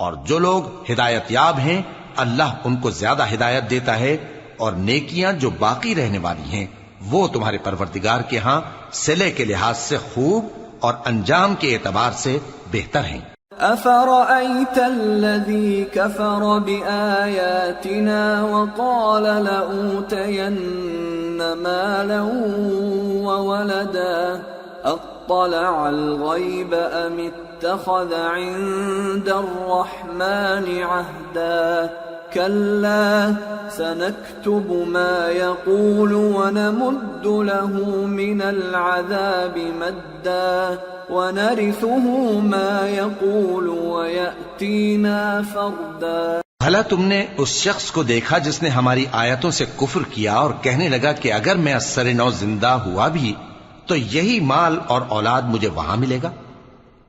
اور جو لوگ ہدایت یاب ہیں اللہ ان کو زیادہ ہدایت دیتا ہے، اور نیکیاں جو باقی رہنے والی ہیں وہ تمہارے پروردگار کے ہاں صلے کے لحاظ سے خوب اور انجام کے اعتبار سے بہتر ہیں. أَفَرَأَيْتَ الَّذِي كَفَرَ بِآيَاتِنَا وَقَالَ لَأُوتَيَنَّ مَالًا وَوَلَدًا أَطَّلَعَ الْغَيْبَ أَمِ اتَّخَذَ عِندَ الرَّحْمَنِ عَهْدًا كَلَّا سَنَكْتُبُ مَا يَقُولُ وَنَمُدُّ لَهُ مِنَ الْعَذَابِ مَدًّا وَنَرِثُهُ مَا يَقُولُ وَيَأْتِينَا فَرْدًا. بھلا تم نے اس شخص کو دیکھا جس نے ہماری آیتوں سے کفر کیا اور کہنے لگا کہ اگر میں اثر نو زندہ ہوا بھی تو یہی مال اور اولاد مجھے وہاں ملے گا؟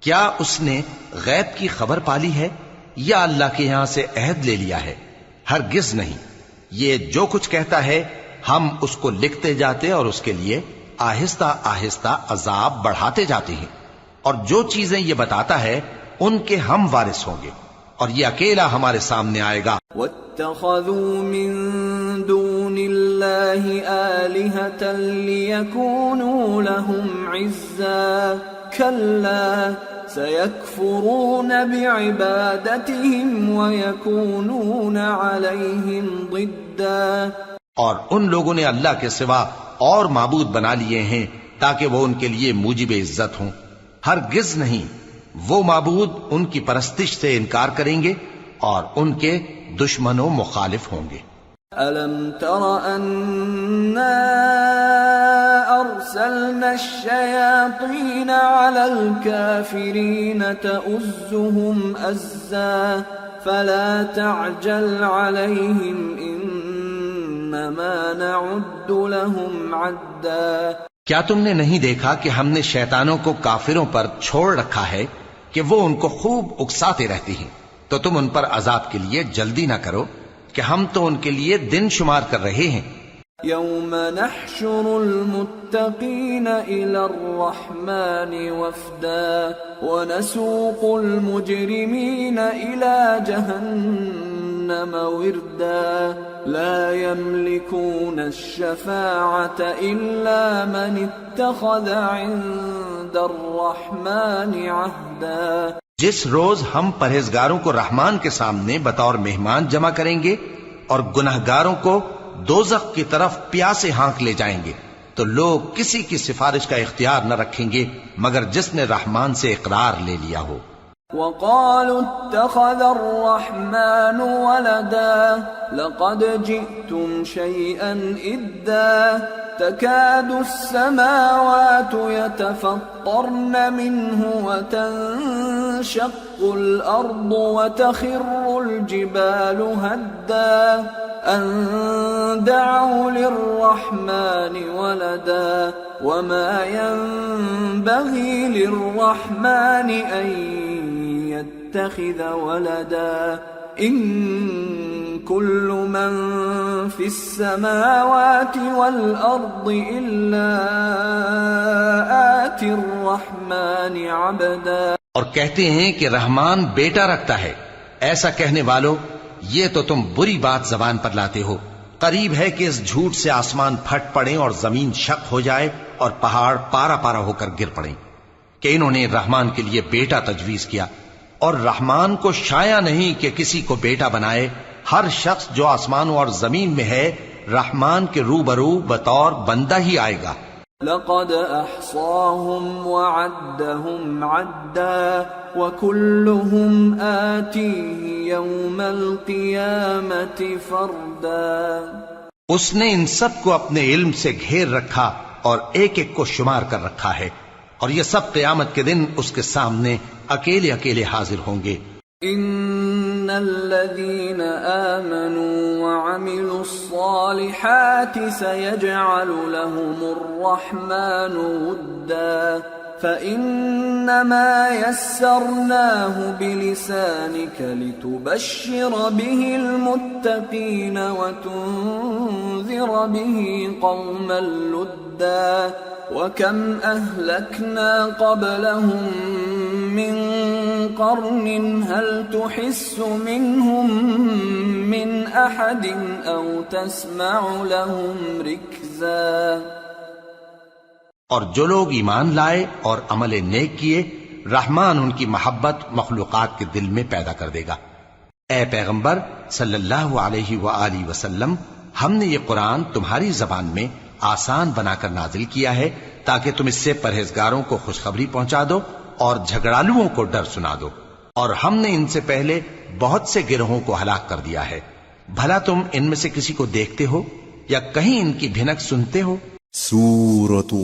کیا اس نے غیب کی خبر پالی ہے یا اللہ کے یہاں سے عہد لے لیا ہے؟ ہرگز نہیں، یہ جو کچھ کہتا ہے ہم اس کو لکھتے جاتے اور اس کے لیے آہستہ آہستہ عذاب بڑھاتے جاتے ہیں، اور جو چیزیں یہ بتاتا ہے ان کے ہم وارث ہوں گے، اور یہ اکیلا ہمارے سامنے آئے گا۔ واتخذوا من دون الله آلهة ليكونوا لهم عزا كلا سيكفرون بعبادتهم ويكونون عليهم ضدا۔ اور ان لوگوں نے اللہ کے سوا اور معبود بنا لیے ہیں تاکہ وہ ان کے لیے موجب عزت ہوں، ہرگز نہیں، وہ معبود ان کی پرستش سے انکار کریں گے اور ان کے دشمن و مخالف ہوں گے۔ أَلَمْ تَرَ أَنَّا أَرْسَلْنَا الشَّيَاطِينَ عَلَى الْكَافِرِينَ تَؤُزُّهُمْ أَزًّا فَلَا تَعْجَلْ عَلَيْهِمْ إِنَّمَا نَعُدُّ لَهُمْ عَدًّا۔ کیا تم نے نہیں دیکھا کہ ہم نے شیطانوں کو کافروں پر چھوڑ رکھا ہے کہ وہ ان کو خوب اکساتے رہتی ہیں، تو تم ان پر عذاب کے لیے جلدی نہ کرو کہ ہم تو ان کے لیے دن شمار کر رہے ہیں۔ يوم نحشر المتقين إلى الرحمن وفدا ونسوق المجرمين إلى جهنم وردا لا يملكون الشفاعة إلا من اتخذ عند الرحمن عهدا۔ جس روز ہم پرہیزگاروں کو رحمان کے سامنے بطور مہمان جمع کریں گے اور گناہگاروں کو دوزخ کی طرف پیاسے ہانک لے جائیں گے، تو لوگ کسی کی سفارش کا اختیار نہ رکھیں گے مگر جس نے رحمان سے اقرار لے لیا ہو۔ وقالوا اتخذ الرحمن ولدا لقد جئتم شيئا إدا تكاد السماوات يتفطرن منه وتنشق الأرض وتخر الجبال هدا أن دعوا للرحمن ولدا وما ينبغي للرحمن أن يتخذ ولدا إن كل من في السماوات والأرض إلا آتي الرحمن عبدا۔ اور کہتے ہیں کہ رحمان بیٹا رکھتا ہے، ایسا کہنے والوں یہ تو تم بری بات زبان پر لاتے ہو۔ قریب ہے کہ اس جھوٹ سے آسمان پھٹ پڑے اور زمین شق ہو جائے اور پہاڑ پارا پارا ہو کر گر پڑیں کہ انہوں نے رحمان کے لیے بیٹا تجویز کیا، اور رحمان کو شایع نہیں کہ کسی کو بیٹا بنائے۔ ہر شخص جو آسمانوں اور زمین میں ہے رحمان کے روبرو بطور بندہ ہی آئے گا۔ لقد احصاهم وعدهم عدا وكلهم آتيه يوم القيامة فردا۔ اس نے ان سب کو اپنے علم سے گھیر رکھا اور ایک ایک کو شمار کر رکھا ہے، اور یہ سب قیامت کے دن اس کے سامنے اکیلے اکیلے حاضر ہوں گے۔ ان الذين آمنوا وعملوا الصالحات سيجعل لهم الرحمن ودا فإنما يسرناه بلسانك لتبشر به المتقين وتنذر به قوما لدا وكم أهلكنا قبلهم من قرن هل تحس منهم من أحد أو تسمع لهم ركزا۔ اور جو لوگ ایمان لائے اور عمل نیک کیے رحمان ان کی محبت مخلوقات کے دل میں پیدا کر دے گا۔ اے پیغمبر صلی اللہ علیہ وآلہ وسلم، ہم نے یہ قرآن تمہاری زبان میں آسان بنا کر نازل کیا ہے تاکہ تم اس سے پرہیزگاروں کو خوشخبری پہنچا دو اور جھگڑالوؤں کو ڈر سنا دو، اور ہم نے ان سے پہلے بہت سے گروہوں کو ہلاک کر دیا ہے۔ بھلا تم ان میں سے کسی کو دیکھتے ہو یا کہیں ان کی بھنک سنتے ہو؟ سورة طه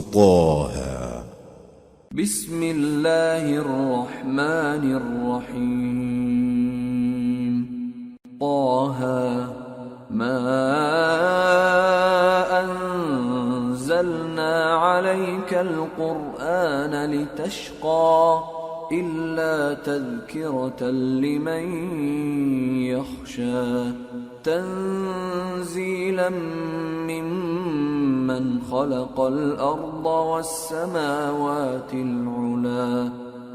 بسم اللہ الرحمن الرحیم طه القرآن لتشقى إلا تذكرة لمن يخشى تنزيلا ممن خلق الأرض والسماوات العلى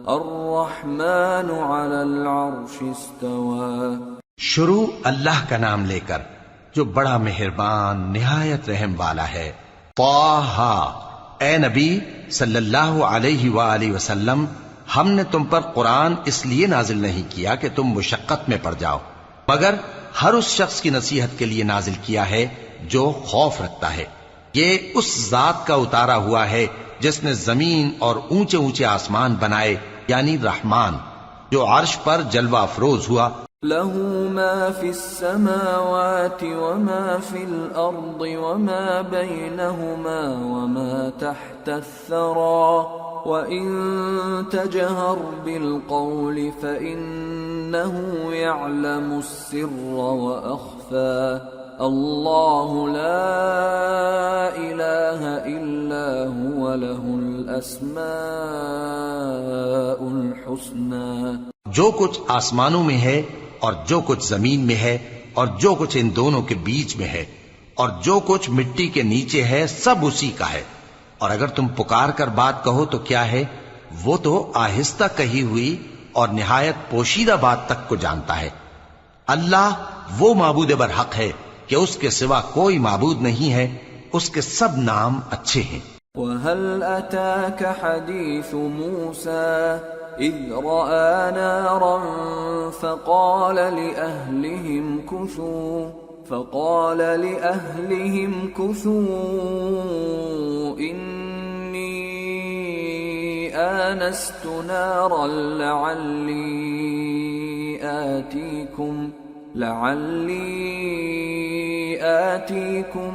الرحمن على العرش استوى۔ شروع اللہ کا نام لے کر جو بڑا مہربان نہایت رحم والا ہے۔ طٰہٰ، اے نبی صلی اللہ علیہ وآلہ وسلم، ہم نے تم پر قرآن اس لیے نازل نہیں کیا کہ تم مشقت میں پڑ جاؤ، مگر ہر اس شخص کی نصیحت کے لیے نازل کیا ہے جو خوف رکھتا ہے۔ یہ اس ذات کا اتارا ہوا ہے جس نے زمین اور اونچے اونچے آسمان بنائے، یعنی رحمان، جو عرش پر جلوہ افروز ہوا۔ له ما في السماوات وما في الأرض وما بينهما وما تحت الثرى وإن تجهر بالقول فإنه يعلم السر وأخفى الله لا إله إلا هو له الأسماء الحسنى۔ جو کچھ آسمانوں میں ہے اور جو کچھ زمین میں ہے اور جو کچھ ان دونوں کے بیچ میں ہے اور جو کچھ مٹی کے نیچے ہے، سب اسی کا ہے۔ اور اگر تم پکار کر بات کہو تو کیا ہے، وہ تو آہستہ کہی ہوئی اور نہایت پوشیدہ بات تک کو جانتا ہے۔ اللہ وہ معبود برحق ہے کہ اس کے سوا کوئی معبود نہیں ہے، اس کے سب نام اچھے ہیں۔ وَهَلْ أَتَاكَ حَدِيثُ مُوسَى إِذْ رَأَى نَارًا فَقَالَ لِأَهْلِهِمْ كُثُوا إِنِّي آنَسْتُ نَارًا لَعَلِّي آتِيكُمْ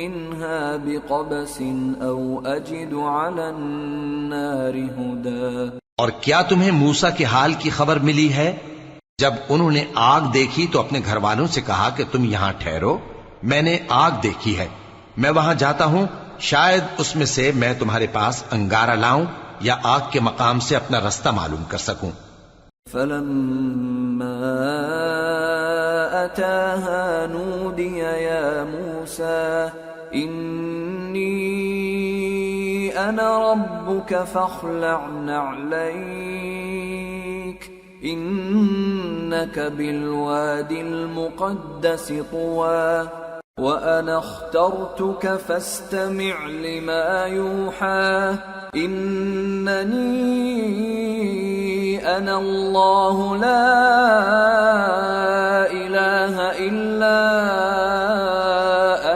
منها بقبس او اجد على النار هدى۔ اور کیا تمہیں موسیٰ کے حال کی خبر ملی ہے؟ جب انہوں نے آگ دیکھی تو اپنے گھر والوں سے کہا کہ تم یہاں ٹھہرو، میں نے آگ دیکھی ہے، میں وہاں جاتا ہوں، شاید اس میں سے میں تمہارے پاس انگارہ لاؤں یا آگ کے مقام سے اپنا رستہ معلوم کر سکوں۔ فلما أتاها نودي يا موسى إني أنا ربك فاخلع نعليك إنك بالواد المقدس طوى وأنا اخترتك فاستمع لما يوحى إنني أنا الله لا إله إلا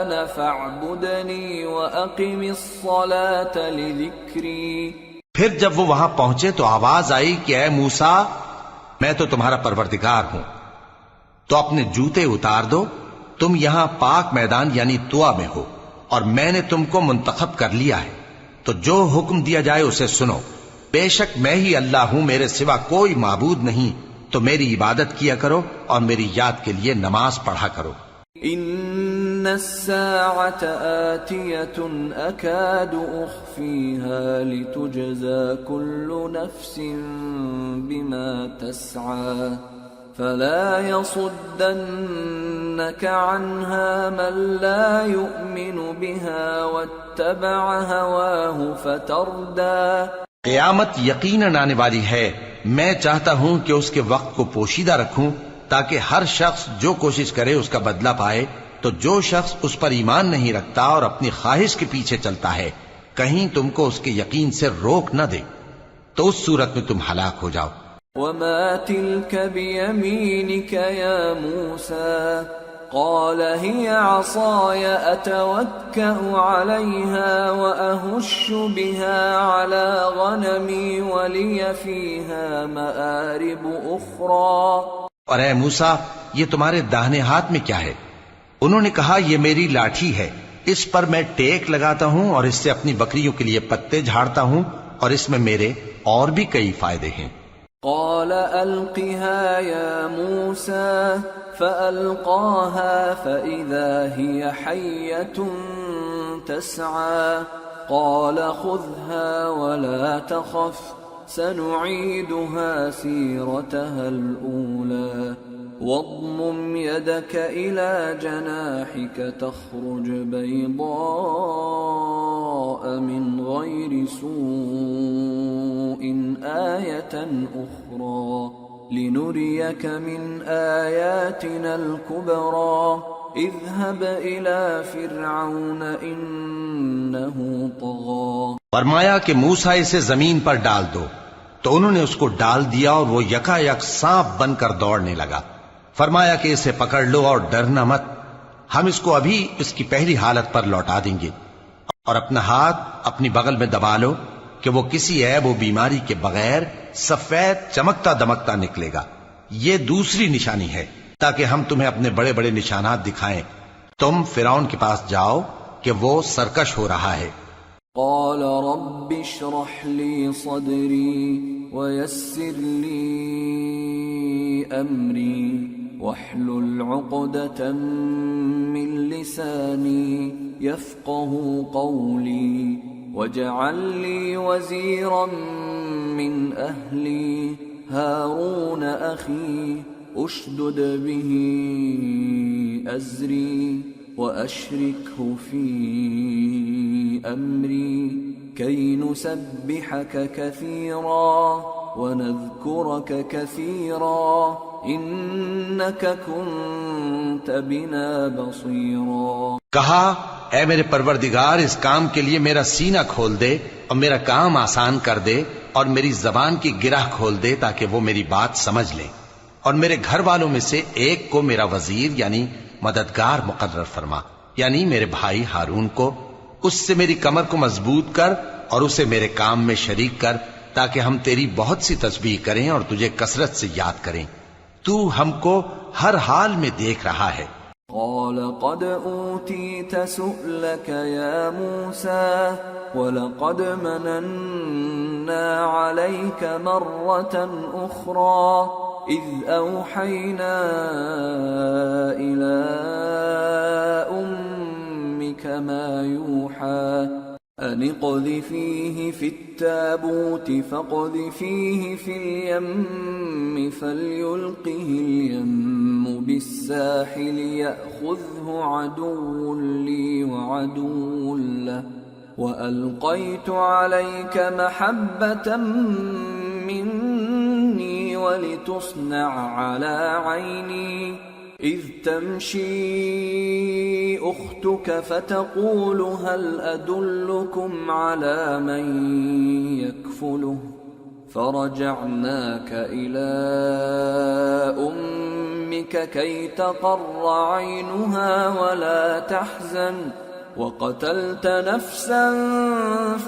أنا فاعبدني وأقم الصلاة لذكري۔ پھر جب وہ وہاں پہنچے تو آواز آئی کہ اے موسیٰ، میں تو تمہارا پروردگار ہوں، تو اپنے جوتے اتار دو، تم یہاں پاک میدان یعنی طوا میں ہو اور میں نے تم کو منتخب کر لیا ہے، تو جو حکم دیا جائے اسے سنو، بے شک میں ہی اللہ ہوں، میرے سوا کوئی معبود نہیں، تو میری عبادت کیا کرو اور میری یاد کے لیے نماز پڑھا کرو۔ ان الساعة آتية اكاد اخفيها لتجزى كل نفس بما تسعى فلا يصدنك عنها من لا يؤمن بها واتبع هواه فتردى۔ قیامت یقیناً آنے والی ہے، میں چاہتا ہوں کہ اس کے وقت کو پوشیدہ رکھوں تاکہ ہر شخص جو کوشش کرے اس کا بدلہ پائے، تو جو شخص اس پر ایمان نہیں رکھتا اور اپنی خواہش کے پیچھے چلتا ہے کہیں تم کو اس کے یقین سے روک نہ دے تو اس صورت میں تم ہلاک ہو جاؤ۔ وما تلك بيمينك يا موسى قال هي عصاي أتوكأ عليها وأهش بها على غنمي ولي فيها مآرب أخرى۔ اور اے موسیٰ، یہ تمہارے داہنے ہاتھ میں کیا ہے؟ انہوں نے کہا یہ میری لاٹھی ہے، اس پر میں ٹیک لگاتا ہوں اور اس سے اپنی بکریوں کے لیے پتے جھاڑتا ہوں اور اس میں میرے اور بھی کئی فائدے ہیں۔ قال ألقها يا موسى فألقاها فإذا هي حية تسعى قال خذها ولا تخف سنعيدها سيرتها الأولى واضمم يدك إلى جناحك تخرج بيضاء من غير سوء آية أخرى لنريك من آياتنا الكبرى اذهب إلى فرعون إنه طغى. فرمایا کہ موسیٰ اسے زمین پر ڈال دو، تو انہوں نے اس کو ڈال دیا اور وہ یکا یک سانپ بن کر دوڑنے لگا. فرمایا کہ اسے پکڑ لو اور ڈرنا مت، ہم اس کو ابھی اس کی پہلی حالت پر لوٹا دیں گے، اور اپنا ہاتھ اپنی بغل میں دبا لو کہ وہ کسی عیب و بیماری کے بغیر سفید چمکتا دمکتا نکلے گا. یہ دوسری نشانی ہے تاکہ ہم تمہیں اپنے بڑے بڑے نشانات دکھائیں. تم فرعون کے پاس جاؤ کہ وہ سرکش ہو رہا ہے. قال رب اشرح لي صدري ويسر لي أمري واحلل عقدة من لساني يفقه قولي واجعل لي وزيرا من أهلي هارون أخي اشدد به أزري وأشركه في أمري كي نسبحك كثيرا ونذكرك كثيرا إنك كنت بنا بصيرا. کہا اے میرے پروردگار اس کام کے لیے میرا سینہ کھول دے اور میرا کام آسان کر دے اور میری زبان کی گرہ کھول دے تاکہ وہ میری بات سمجھ لے، اور میرے گھر والوں میں سے ایک کو میرا وزیر یعنی مددگار مقرر فرما، یعنی میرے بھائی ہارون کو. اس سے میری کمر کو مضبوط کر اور اسے میرے کام میں شریک کر تاکہ ہم تیری بہت سی تسبیح کریں اور تجھے کثرت سے یاد کریں. تو ہم کو ہر حال میں دیکھ رہا ہے. قال قد أوتيت سؤلك يا موسى ولقد مننا عليك مرة أخرى إذ أوحينا إلى أمك ما يوحى أن اقذفيه في التابوت فاقذفيه في اليم فليلقه اليم بالساحل يأخذه عدو لي وعدو له وألقيت عليك محبة مني ولتصنع على عيني إذ تمشي أختك فتقول هل أدلكم على من يكفله فرجعناك إلى أمك كي تقر عينها ولا تحزن وقتلت نفسا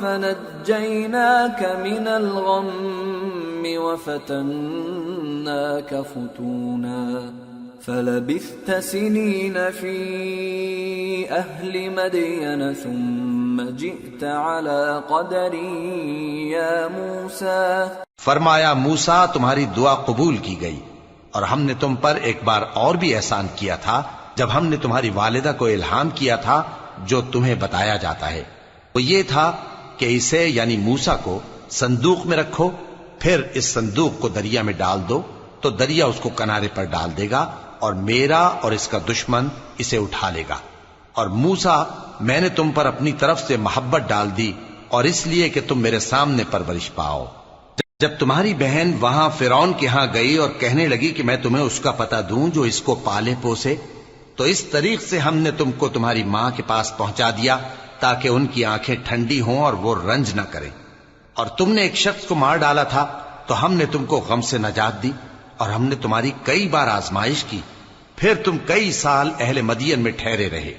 فنجيناك من الغم وفتناك فتونا فلبثت سنين في أهل مدين ثم جئت على قدري يا موسى. فرمایا موسیٰ تمہاری دعا قبول کی گئی، اور ہم نے تم پر ایک بار اور بھی احسان کیا تھا جب ہم نے تمہاری والدہ کو الہام کیا تھا جو تمہیں بتایا جاتا ہے. وہ یہ تھا کہ اسے یعنی موسیٰ کو صندوق میں رکھو، پھر اس صندوق کو دریا میں ڈال دو تو دریا اس کو کنارے پر ڈال دے گا اور میرا اور اس کا دشمن اسے اٹھا لے گا. اور موسیٰ میں نے تم پر اپنی طرف سے محبت ڈال دی اور اس لیے کہ تم میرے سامنے پرورش پاؤ. جب تمہاری بہن وہاں فرعون کے ہاں گئی اور کہنے لگی کہ میں تمہیں اس کا پتہ دوں جو اس کو پالے پوسے، تو اس طریق سے ہم نے تم کو تمہاری ماں کے پاس پہنچا دیا تاکہ ان کی آنکھیں ٹھنڈی ہوں اور وہ رنج نہ کریں. اور تم نے ایک شخص کو مار ڈالا تھا تو ہم نے تم کو غم سے نجات دی، اور ہم نے تمہاری کئی بار آزمائش کی، پھر تم کئی سال اہل مدین میں ٹھہرے رہے.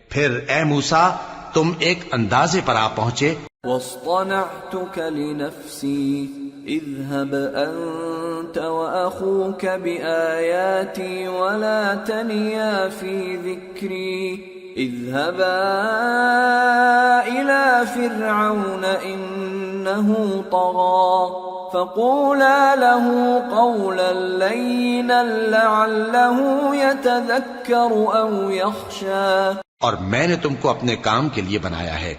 پھر اے موسیٰ تم ایک اندازے پر آ پہنچے. واصطنعتك لنفسي اذهب أنت وأخوك بآياتي ولا تنيا في ذكري اذهبا إلى فرعون إنه طغى فقولا له قولا لينا لعله يتذكر أو يخشى. اور میں نے تم کو اپنے کام کے لیے بنایا ہے،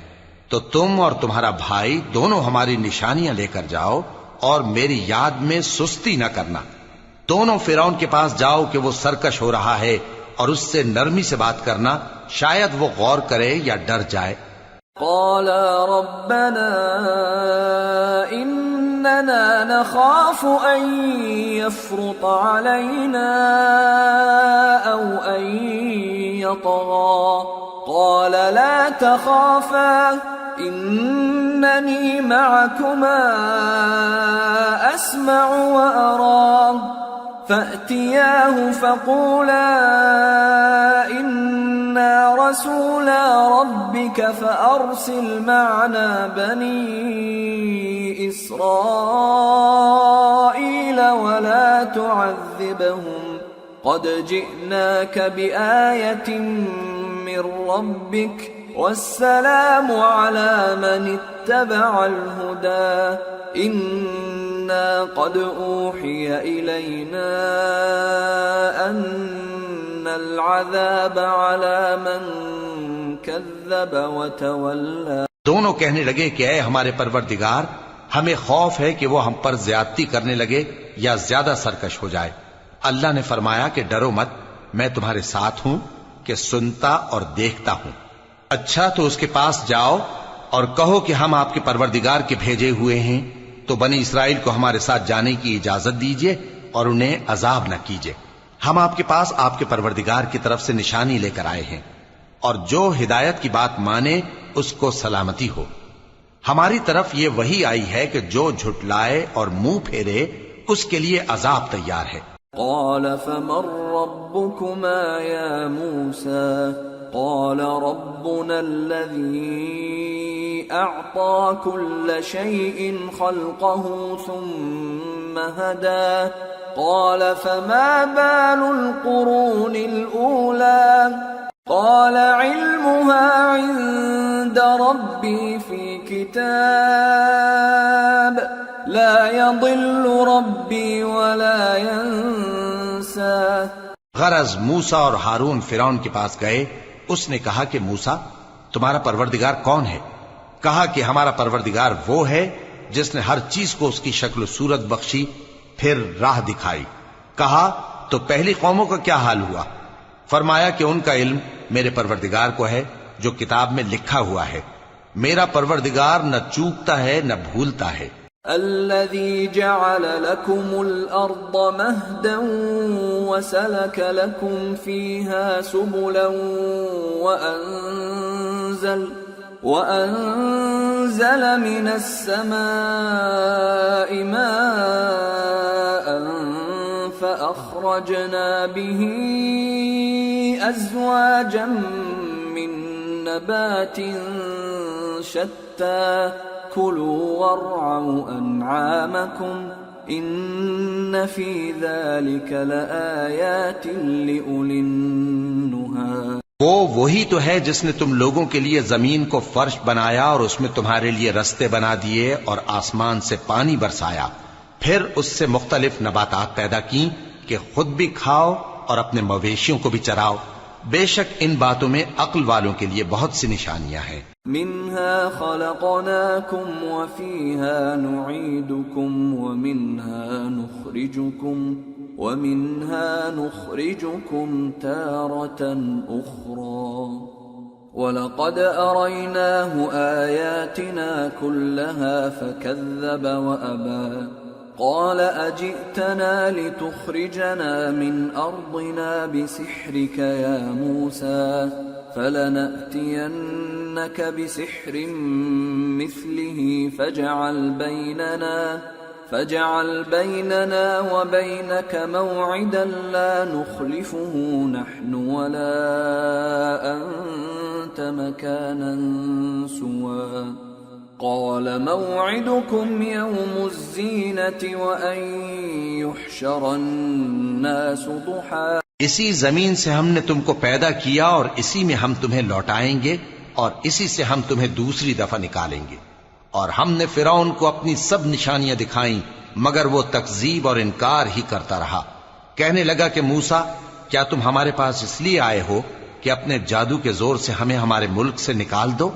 تو تم اور تمہارا بھائی دونوں ہماری نشانیاں لے کر جاؤ اور میری یاد میں سستی نہ کرنا. دونوں فرعون کے پاس جاؤ کہ وہ سرکش ہو رہا ہے اور اس سے نرمی سے بات کرنا، شاید وہ غور کرے یا ڈر جائے. قالا ربنا اننا نخاف ان يفرط علينا او ان يطغى قال لا تخافا انني معكما اسمع وارى فأتياه فقولا إنا رسولا ربك فأرسل معنا بني إسرائيل ولا تعذبهم قد جئناك بآية من ربك والسلام على من اتبع الهدى إنا قد أوحي إلينا أن العذاب على من كذب وتولى. دونوں کہنے لگے کہ اے ہمارے پروردگار، ہمیں خوف ہے کہ وہ ہم پر زیادتی کرنے لگے یا زیادہ سرکش ہو جائے. اللہ نے فرمایا کہ ڈرو مت، میں تمہارے ساتھ ہوں کہ سنتا اور دیکھتا ہوں. اچھا تو اس کے پاس جاؤ اور کہو کہ ہم آپ کے پروردگار کے بھیجے ہوئے ہیں، تو بنی اسرائیل کو ہمارے ساتھ جانے کی اجازت دیجیے اور انہیں عذاب نہ کیجیے. ہم آپ کے پاس آپ کے پروردگار کی طرف سے نشانی لے کر آئے ہیں، اور جو ہدایت کی بات مانے اس کو سلامتی ہو. ہماری طرف یہ وحی آئی ہے کہ جو جھٹلائے اور منہ پھیرے اس کے لیے عذاب تیار ہے. قال فمن ربكما يا موسى قال ربنا الذي أعطى كل شيء خلقه ثم هدى قال فما بال القرون الأولى قال علمها عند ربي في كتاب لا يضل ربي ولا ينسى. غرض موسیٰ اور ہارون فرعون کے پاس گئے. اس نے کہا کہ موسیٰ تمہارا پروردگار کون ہے؟ کہا کہ ہمارا پروردگار وہ ہے جس نے ہر چیز کو اس کی شکل و صورت بخشی پھر راہ دکھائی. کہا تو پہلی قوموں کا کیا حال ہوا؟ فرمایا کہ ان کا علم میرے پروردگار کو ہے جو کتاب میں لکھا ہوا ہے. میرا پروردگار نہ چوکتا ہے نہ بھولتا ہے. الذي جعل لكم الأرض مهدا وسلك لكم فيها سبلا وأنزل من السماء ماء فأخرجنا به أزواجا من نبات شتى كلوا وارعوا أنعامكم إن في ذلك لآيات لأولي النهى. وہ وہی تو ہے جس نے تم لوگوں کے لیے زمین کو فرش بنایا اور اس میں تمہارے لیے رستے بنا دیے اور آسمان سے پانی برسایا، پھر اس سے مختلف نباتات پیدا کی کہ خود بھی کھاؤ اور اپنے مویشیوں کو بھی چراؤ. بے شک ان باتوں میں عقل والوں کے لیے بہت سی نشانیاں ہیں. منها خلقناكم وفيها نعيدكم ومنها نخرجكم تارة أخرى ولقد أريناه آياتنا كلها فكذب وأبى قال أجئتنا لتخرجنا من أرضنا بسحرك يا موسى فلنأتينك بسحر مثله فاجعل بيننا وبينك موعدا لا نخلفه نحن ولا أنت مكانا سوى قال موعدكم يوم الزينة وأن يحشر الناس ضحى. اسی زمین سے ہم نے تم کو پیدا کیا اور اسی میں ہم تمہیں لوٹائیں گے اور اسی سے ہم تمہیں دوسری دفعہ نکالیں گے. اور ہم نے فرعون کو اپنی سب نشانیاں دکھائیں مگر وہ تکذیب اور انکار ہی کرتا رہا. کہنے لگا کہ موسیٰ کیا تم ہمارے پاس اس لیے آئے ہو کہ اپنے جادو کے زور سے ہمیں ہمارے ملک سے نکال دو؟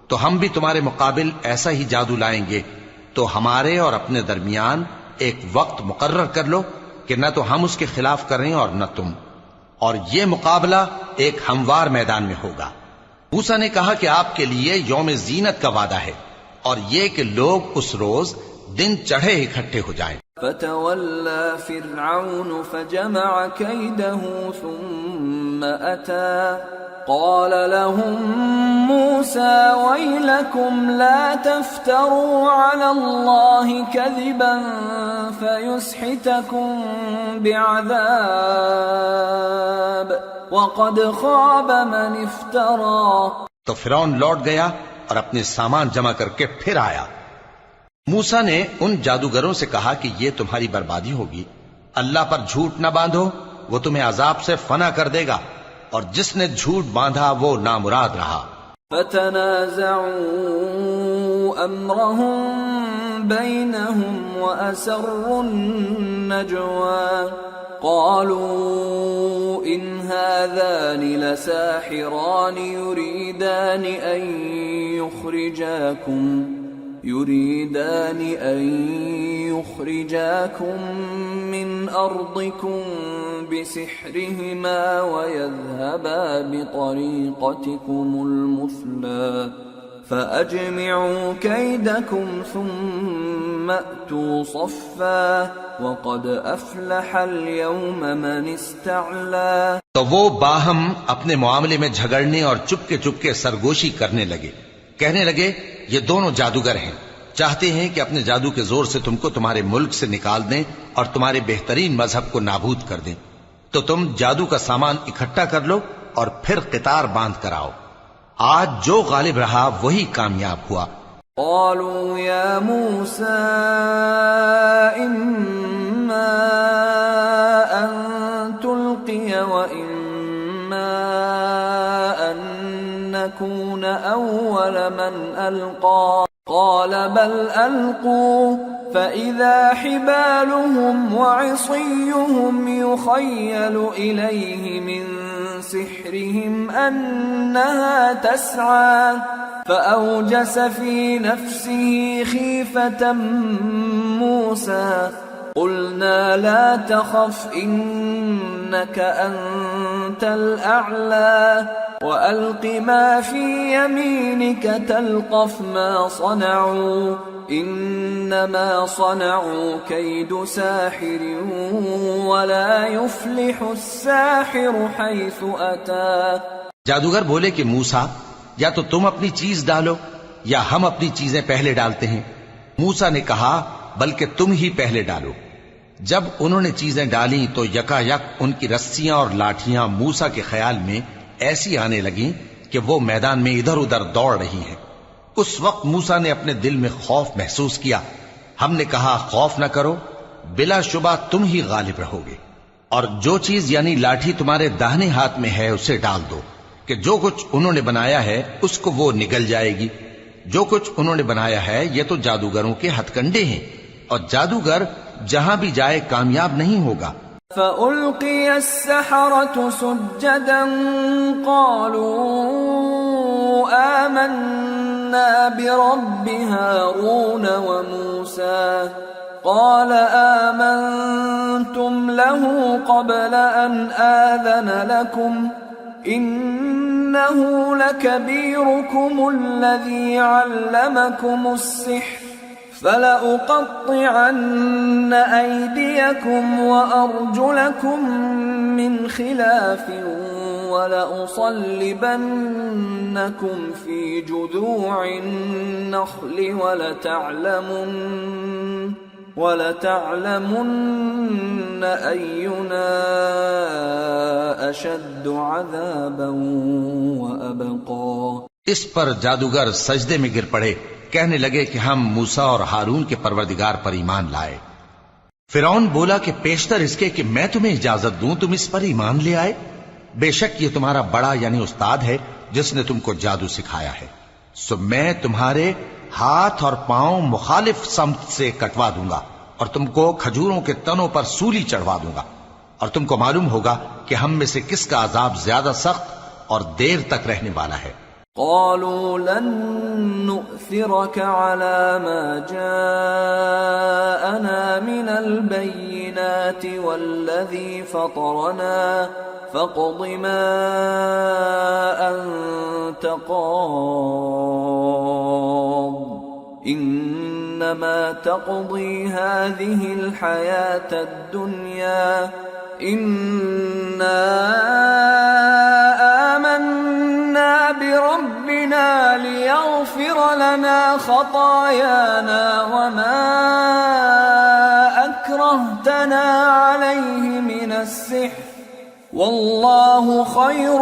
تو ہم بھی تمہارے مقابل ایسا ہی جادو لائیں گے، تو ہمارے اور اپنے درمیان ایک وقت مقرر کر لو کہ نہ تو ہم اس کے خلاف کریں اور نہ تم، اور یہ مقابلہ ایک ہموار میدان میں ہوگا۔ موسیٰ نے کہا کہ آپ کے لیے یوم زینت کا وعدہ ہے، اور یہ کہ لوگ اس روز دن چڑھے اکٹھے ہو جائیں۔ فتولى فرعون فجمع كيده ثم أتى قال لهم موسى ويلكم لا تفتروا على الله كذبا فيسحتكم بعذاب وقد خاب من افترى۔ تو فرعون لوٹ گیا اور اپنے سامان جمع کر کے پھر آیا۔ موسیٰ نے ان جادوگروں سے کہا کہ یہ تمہاری بربادی ہوگی، اللہ پر جھوٹ نہ باندھو، وہ تمہیں عذاب سے فنا کر دے گا، اور جس نے جھوٹ باندھا وہ نامراد رہا۔ فتنازعوا امرهم بينهم واسروا النجوى قالوا ان هذان لساحران يريدان أن يخرجاكم من أرضكم بسحرهما ويذهبا بطريقتكم المثلى فأجمعوا كيدكم ثم أتوا صفا وقد أفلح اليوم من استعلى۔ تو وہ باہم اپنے معاملے میں جھگڑنے اور چپکے سرگوشی کرنے لگے، کہنے لگے یہ دونوں جادوگر ہیں، چاہتے ہیں کہ اپنے جادو کے زور سے تم کو تمہارے ملک سے نکال دیں اور تمہارے بہترین مذہب کو نابود کر دیں، تو تم جادو کا سامان اکٹھا کر لو اور پھر قطار باندھ کر آؤ۔ آج جو غالب رہا وہی کامیاب ہوا۔ قالوا يا موسى إما أن تلقي وإما أن نكون أول من ألقى قال بل ألقوا فإذا حبالهم وعصيهم يخيل إليه من سحرهم أنها تسعى فأوجس في نفسه خيفة موسى قلنا لا تخف إنك أنت الأعلى وألق ما في يمينك تلقف ما صنعوا إنما صنعوا كيد ساحر ولا يفلح الساحر حيث أتى۔ جادوگر بولے کہ موسیٰ یا تو تم اپنی چیز ڈالو یا ہم اپنی چیزیں پہلے ڈالتے ہیں۔ موسیٰ نے کہا بلکہ تم ہی پہلے ڈالو۔ جب انہوں نے چیزیں ڈالیں تو یکا یک ان کی رسیاں اور لاٹھیاں موسیٰ کے خیال میں ایسی آنے لگیں کہ وہ میدان میں ادھر ادھر دوڑ رہی ہیں۔ اس وقت موسیٰ نے اپنے دل میں خوف محسوس کیا۔ ہم نے کہا خوف نہ کرو، بلا شبہ تم ہی غالب رہو گے، اور جو چیز یعنی لاٹھی تمہارے داہنے ہاتھ میں ہے اسے ڈال دو کہ جو کچھ انہوں نے بنایا ہے اس کو وہ نگل جائے گی۔ جو کچھ انہوں نے بنایا ہے یہ تو جادوگروں کے ہتھ کنڈے ہیں، اور جادوگر جہاں بھی جائے کامیاب نہیں ہوگا۔ فألقي السحرة سجدا قالوا آمنا برب هارون وموسى قال آمنتم له قبل أن آذن لكم إنه لكبيركم الذي علمكم السحر فلأقطعن أيديكم وأرجلكم من خلاف ولأصلبنكم في جذوع النخل ولتعلمن أينا أشد عذابا وأبقى۔ اس پر جادوگر سجدے میں گر پڑے، کہنے لگے کہ ہم موسیٰ اور ہارون کے پروردگار پر ایمان لائے۔ فرعون بولا کہ پیشتر اس کے کہ میں تمہیں اجازت دوں تم اس پر ایمان لے آئے، بے شک یہ تمہارا بڑا یعنی استاد ہے جس نے تم کو جادو سکھایا ہے، سو میں تمہارے ہاتھ اور پاؤں مخالف سمت سے کٹوا دوں گا اور تم کو کھجوروں کے تنوں پر سولی چڑھوا دوں گا، اور تم کو معلوم ہوگا کہ ہم میں سے کس کا عذاب زیادہ سخت اور دیر تک رہنے والا ہے۔ قالوا لن نؤثرك على ما جاءنا من البينات والذي فطرنا فاقض ما أنت قاض إنما تقضي هذه الحياة الدنيا إنا آمنا بربنا ليغفر لنا خطايانا وما أكرهتنا عليه من السحر واللہ خیر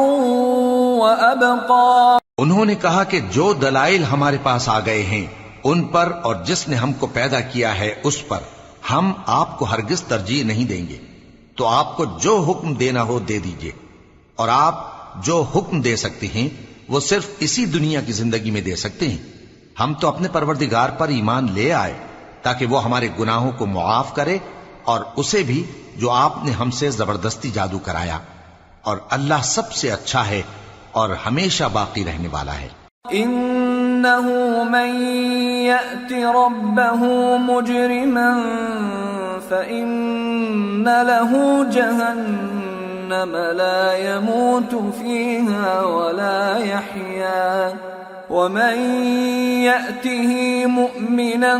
وابقى۔ انہوں نے کہا کہ جو دلائل ہمارے پاس آ گئے ہیں ان پر اور جس نے ہم کو پیدا کیا ہے اس پر ہم آپ کو ہرگز ترجیح نہیں دیں گے، تو آپ کو جو حکم دینا ہو دے دیجئے، اور آپ جو حکم دے سکتے ہیں وہ صرف اسی دنیا کی زندگی میں دے سکتے ہیں۔ ہم تو اپنے پروردگار پر ایمان لے آئے تاکہ وہ ہمارے گناہوں کو معاف کرے اور اسے بھی جو آپ نے ہم سے زبردستی جادو کرایا، اور اللہ سب سے اچھا ہے اور ہمیشہ باقی رہنے والا ہے۔ انه من يأت ربه مجرما فإن له جهنم لا يموت فيها ولا يحيا ومن يأته مؤمنا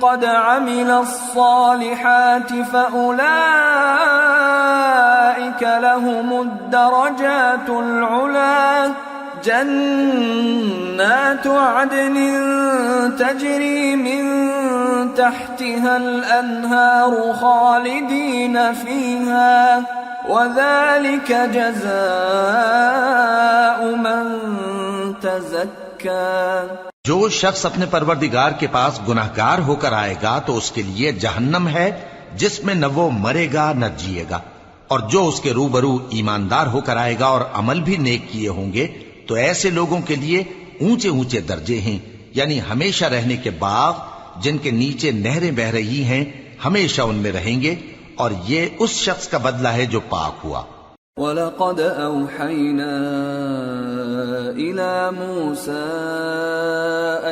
قد عمل الصالحات فأولئك لهم الدرجات العلى جنات عدن تجري من تحتها الأنهار خالدين فيها وذلك جزاء من تزكى۔ جو شخص اپنے پروردگار کے پاس گناہگار ہو کر آئے گا تو اس کے لیے جہنم ہے جس میں نہ وہ مرے گا نہ جیے گا، اور جو اس کے روبرو ایماندار ہو کر آئے گا اور عمل بھی نیک کیے ہوں گے تو ایسے لوگوں کے لیے اونچے اونچے درجے ہیں، یعنی ہمیشہ رہنے کے باغ جن کے نیچے نہریں بہ رہی ہیں، ہمیشہ ان میں رہیں گے، اور یہ اس شخص کا بدلہ ہے جو پاک ہوا۔ وَلَقَدْ أَوْحَيْنَا إِلَى مُوسَىٰ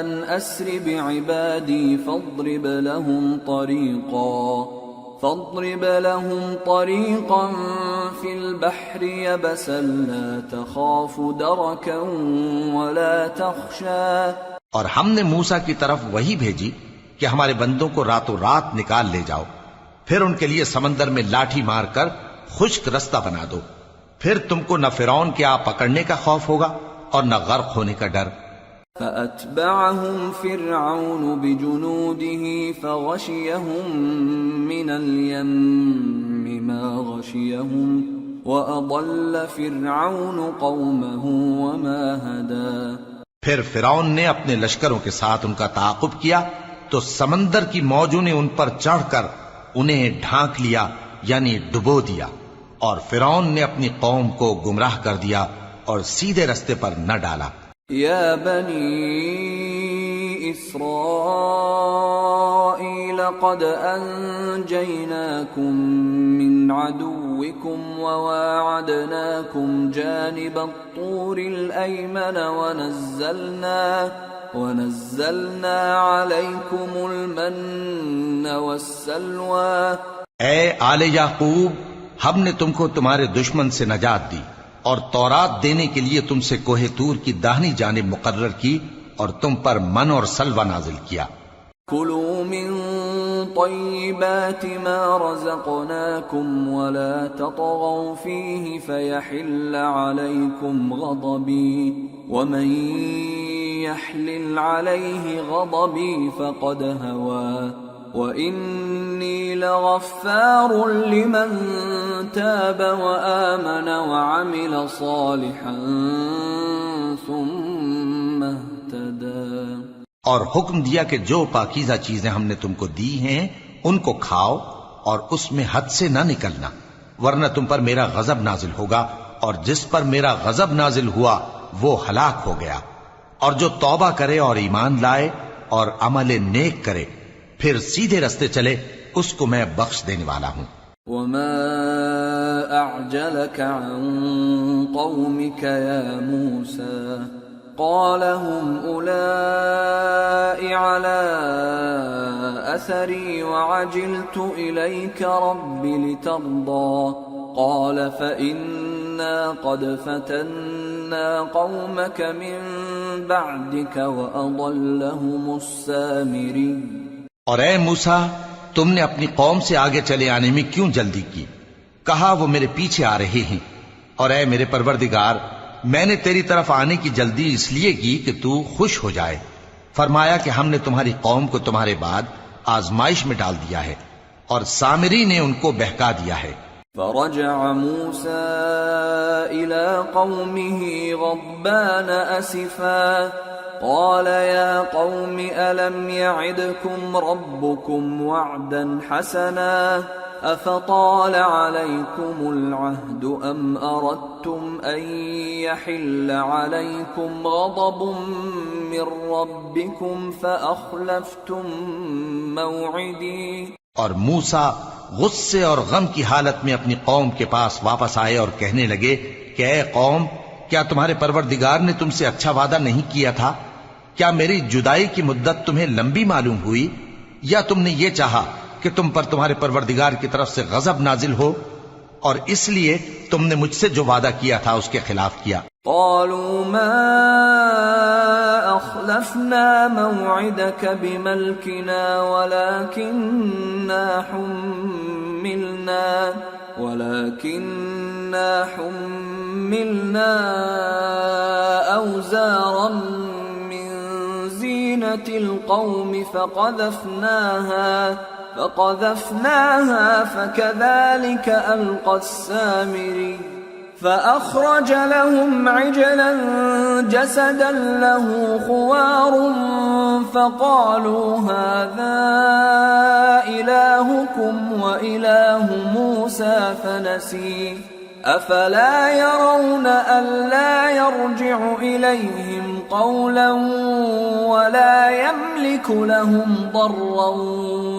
أَنْ أَسْرِ بِعِبَادِي فَاضْرِبْ لَهُمْ طَرِيقًا فِي الْبَحْرِ يَبَسًا لَا تَخَافُ دَرَكًا وَلَا تَخْشَىٰ۔ اور ہم نے موسیٰ کی طرف وہی بھیجی کہ ہمارے بندوں کو راتوں رات نکال لے جاؤ، پھر ان کے لیے سمندر میں لاٹھی مار کر خشک رستہ بنا دو، پھر تم کو نہ فرعون کے آ پکڑنے کا خوف ہوگا اور نہ غرق ہونے کا ڈر۔ فَأَتْبَعَهُمْ فِرْعَوْنُ بِجُنُودِهِ فَغَشِيَهُمْ مِنَ الْيَمِّ مَا غَشِيَهُمْ وَأَضَلَّ فِرْعَوْنُ قَوْمَهُ وَمَا هَدَىٰ۔ پھر فرعون نے اپنے لشکروں کے ساتھ ان کا تعاقب کیا تو سمندر کی موجوں نے ان پر چڑھ کر انہیں ڈھانک لیا، یعنی ڈبو دیا، اور فرعون نے اپنی قوم کو گمراہ کر دیا اور سیدھے رستے پر نہ ڈالا۔ یا بنی اسرائیل قد انجیناکم من عدوکم وواعدناکم جانب الطور الایمن ونزلنا علیکم المن والسلوى۔ اے آل یعقوب، ہم نے تم کو تمہارے دشمن سے نجات دی اور تورات دینے کے لیے تم سے کوہ طور کی داہنی جانب مقرر کی اور تم پر من اور سلوہ نازل کیا۔ کلوا من طیبات ما رزقناکم ولا تطغوا فیہ فیحل علیکم غضبی ومن یحلل علیہ غضبی فقد هوى وَإِنِّي لَغَفَّارٌ لِمَن تَابَ وَآمَنَ وَعَمِلَ صَالِحًا ثُمَّ اهْتَدَىٰ۔ اور حکم دیا کہ جو پاکیزہ چیزیں ہم نے تم کو دی ہیں ان کو کھاؤ اور اس میں حد سے نہ نکلنا، ورنہ تم پر میرا غضب نازل ہوگا، اور جس پر میرا غضب نازل ہوا وہ ہلاک ہو گیا۔ اور جو توبہ کرے اور ایمان لائے اور عمل نیک کرے پھر سیدھے رستے چلے اس کو میں بخش دینے والا ہوں۔ وما أعجلك عن قومك يا موسى قال هم أولئك على أثري وعجلت إليك رب لترضى قال فإنا قد فتنا قومك من بعدك وأضلهم السامري۔ اور اے موسیٰ، تم نے اپنی قوم سے آگے چلے آنے میں کیوں جلدی کی؟ کہا وہ میرے پیچھے آ رہے ہیں۔ اور اے میرے پروردگار، میں نے تیری طرف آنے کی جلدی اس لیے کی کہ تو خوش ہو جائے۔ فرمایا کہ ہم نے تمہاری قوم کو تمہارے بعد آزمائش میں ڈال دیا ہے، اور سامری نے ان کو بہکا دیا ہے۔ فرجع موسى إلى قومه غضبان أسفا قال يا قوم ألم يعدكم ربكم وعدا حسنا أفطال عليكم العهد أم أردتم أن يحل عليكم غضب من ربكم فأخلفتم موعدي۔ اور موسیٰ غصے اور غم کی حالت میں اپنی قوم کے پاس واپس آئے اور کہنے لگے کہ اے قوم، کیا تمہارے پروردگار نے تم سے اچھا وعدہ نہیں کیا تھا؟ کیا میری جدائی کی مدت تمہیں لمبی معلوم ہوئی، یا تم نے یہ چاہا کہ تم پر تمہارے پروردگار کی طرف سے غضب نازل ہو، اور اس لیے تم نے مجھ سے جو وعدہ کیا تھا اس کے خلاف کیا؟ قالوا ما أخلفنا موعدك بملكنا ولكننا حملنا أوزارا من زينة القوم فقذفناها فكذلك ألقى السامري فأخرج لهم عجلا جسدا له خوار فقالوا هذا إلهكم وإله موسى فنسي أفلا يرون ألا يرجع إليهم قولا ولا يملك لهم ضرا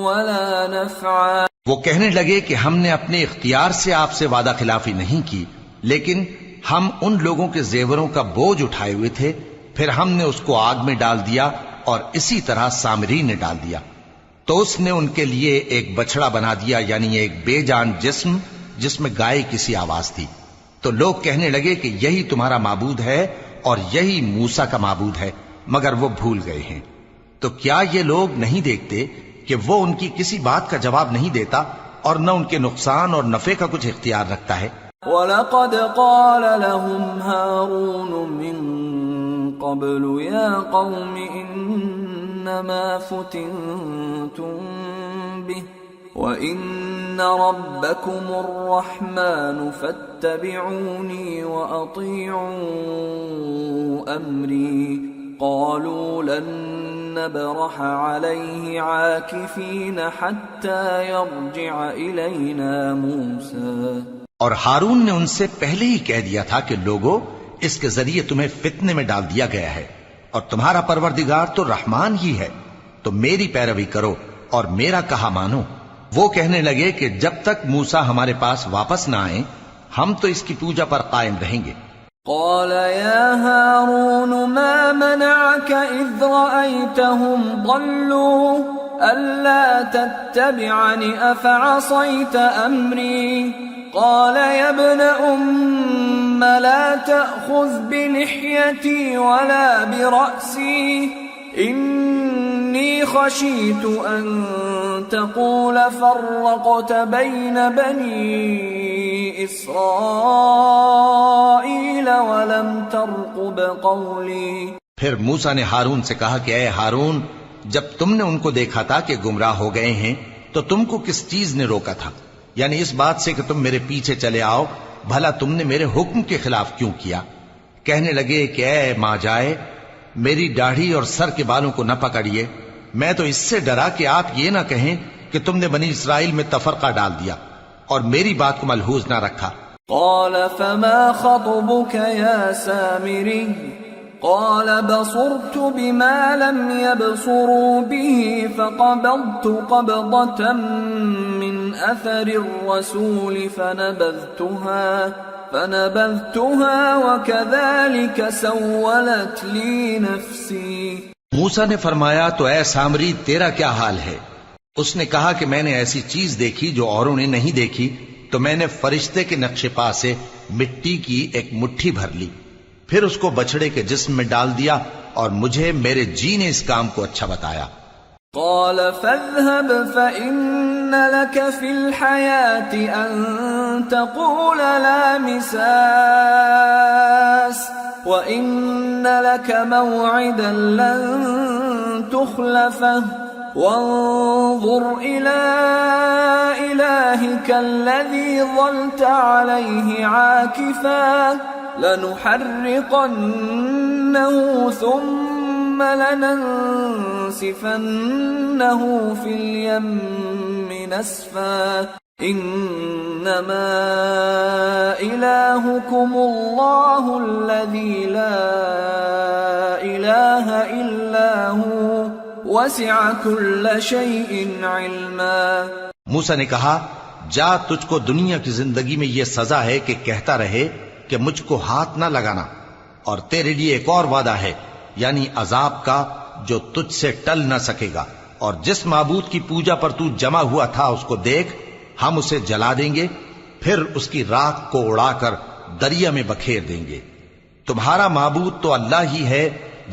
ولا نفعا۔ وہ کہنے لگے کہ ہم نے اپنے اختیار سے آپ سے وعدہ خلافی نہیں کی، لیکن ہم ان لوگوں کے زیوروں کا بوجھ اٹھائے ہوئے تھے، پھر ہم نے اس کو آگ میں ڈال دیا، اور اسی طرح سامری نے ڈال دیا۔ تو اس نے ان کے لیے ایک بچڑا بنا دیا، یعنی ایک بے جان جسم جس میں گائے کسی آواز تھی۔ تو لوگ کہنے لگے کہ یہی تمہارا معبود ہے اور یہی موسیٰ کا معبود ہے، مگر وہ بھول گئے ہیں۔ تو کیا یہ لوگ نہیں دیکھتے کہ وہ ان کی کسی بات کا جواب نہیں دیتا، اور نہ ان کے نقصان اور نفع کا کچھ اختیار رکھتا ہے؟ وَلَقَدْ قَالَ لَهُمْ هَارُونُ مِن قَبْلُ يَا قَوْمِ إِنَّمَا فُتِنْتُمْ بِهِ وَإِنَّ رَبَّكُمُ الرَّحْمَنُ فَاتَّبِعُونِي وَأَطِيعُوا أَمْرِي قَالُوا لَن نَّبْرَحَ عَلَيْهِ عَاكِفِينَ حَتَّى يَرْجِعَ إِلَيْنَا مُوسَىٰ۔ اور ہارون نے ان سے پہلے ہی کہہ دیا تھا کہ لوگو، اس کے ذریعے تمہیں فتنے میں ڈال دیا گیا ہے، اور تمہارا پروردگار تو رحمان ہی ہے، تو میری پیروی کرو اور میرا کہا مانو۔ وہ کہنے لگے کہ جب تک موسیٰ ہمارے پاس واپس نہ آئیں، ہم تو اس کی پوجا پر قائم رہیں گے۔ قال يا هارون ما منعك إذ رأيتهم ضلوا ألا تتبعني أفعصيت أمري قال يا ابن أم لا تأخذ بلحيتي ولا برأسي إني خشيت أن تقول فرقت بين بني إسرائيل ولم ترقب قولي۔ پھر موسیٰ نے ہارون سے کہا کہ اے ہارون، جب تم نے ان کو دیکھا تھا کہ گمراہ ہو گئے ہیں تو تم کو کس چیز نے روکا تھا؟ یعنی اس بات سے کہ تم میرے پیچھے چلے آؤ، بھلا تم نے میرے حکم کے خلاف کیوں کیا؟ کہنے لگے کہ اے ماں جائے، میری داڑھی اور سر کے بالوں کو نہ پکڑیے، میں تو اس سے ڈرا کہ آپ یہ نہ کہیں کہ تم نے بنی اسرائیل میں تفرقہ ڈال دیا اور میری بات کو ملحوظ نہ رکھا۔ قال فما خطبك يا سامري قال بصرت بما لم يبصروا به فقبضت قبضة من أثر الرسول فنبذتها وكذلك سولت لي نفسي. موسیٰ نے فرمایا تو اے سامری تیرا کیا حال ہے؟ اس نے کہا کہ میں نے ایسی چیز دیکھی جو اوروں نے نہیں دیکھی، تو میں نے فرشتے کے نقش پا سے مٹی کی ایک مٹھی بھر لی، پھر اس کو بچڑے کے جسم میں ڈال دیا، اور مجھے میرے جی نے اس کام کو اچھا بتایا. قال فاذهب فإن لك في الحياة أن تقول لا مساس وإن لك موعدا لن تخلفه وانظر إلى إلهك الذي ظلت عليه عاكفا لنحرقنه ثم لننسفنه في اليم نسفا إنما إلهكم الله الذي لا إله إلا هو وسع كل شيء علما. موسیٰ نے کہا جا، تجھ کو دنیا کی زندگی میں یہ سزا ہے کہ کہتا رہے کہ مجھ کو ہاتھ نہ لگانا، اور تیرے لیے ایک اور وعدہ ہے، یعنی عذاب کا جو تجھ سے ٹل نہ سکے گا، اور جس معبود کی پوجا پر تو جمع ہوا تھا اس کو دیکھ، ہم اسے جلا دیں گے، پھر اس کی راکھ کو اڑا کر دریا میں بکھیر دیں گے. تمہارا معبود تو اللہ ہی ہے،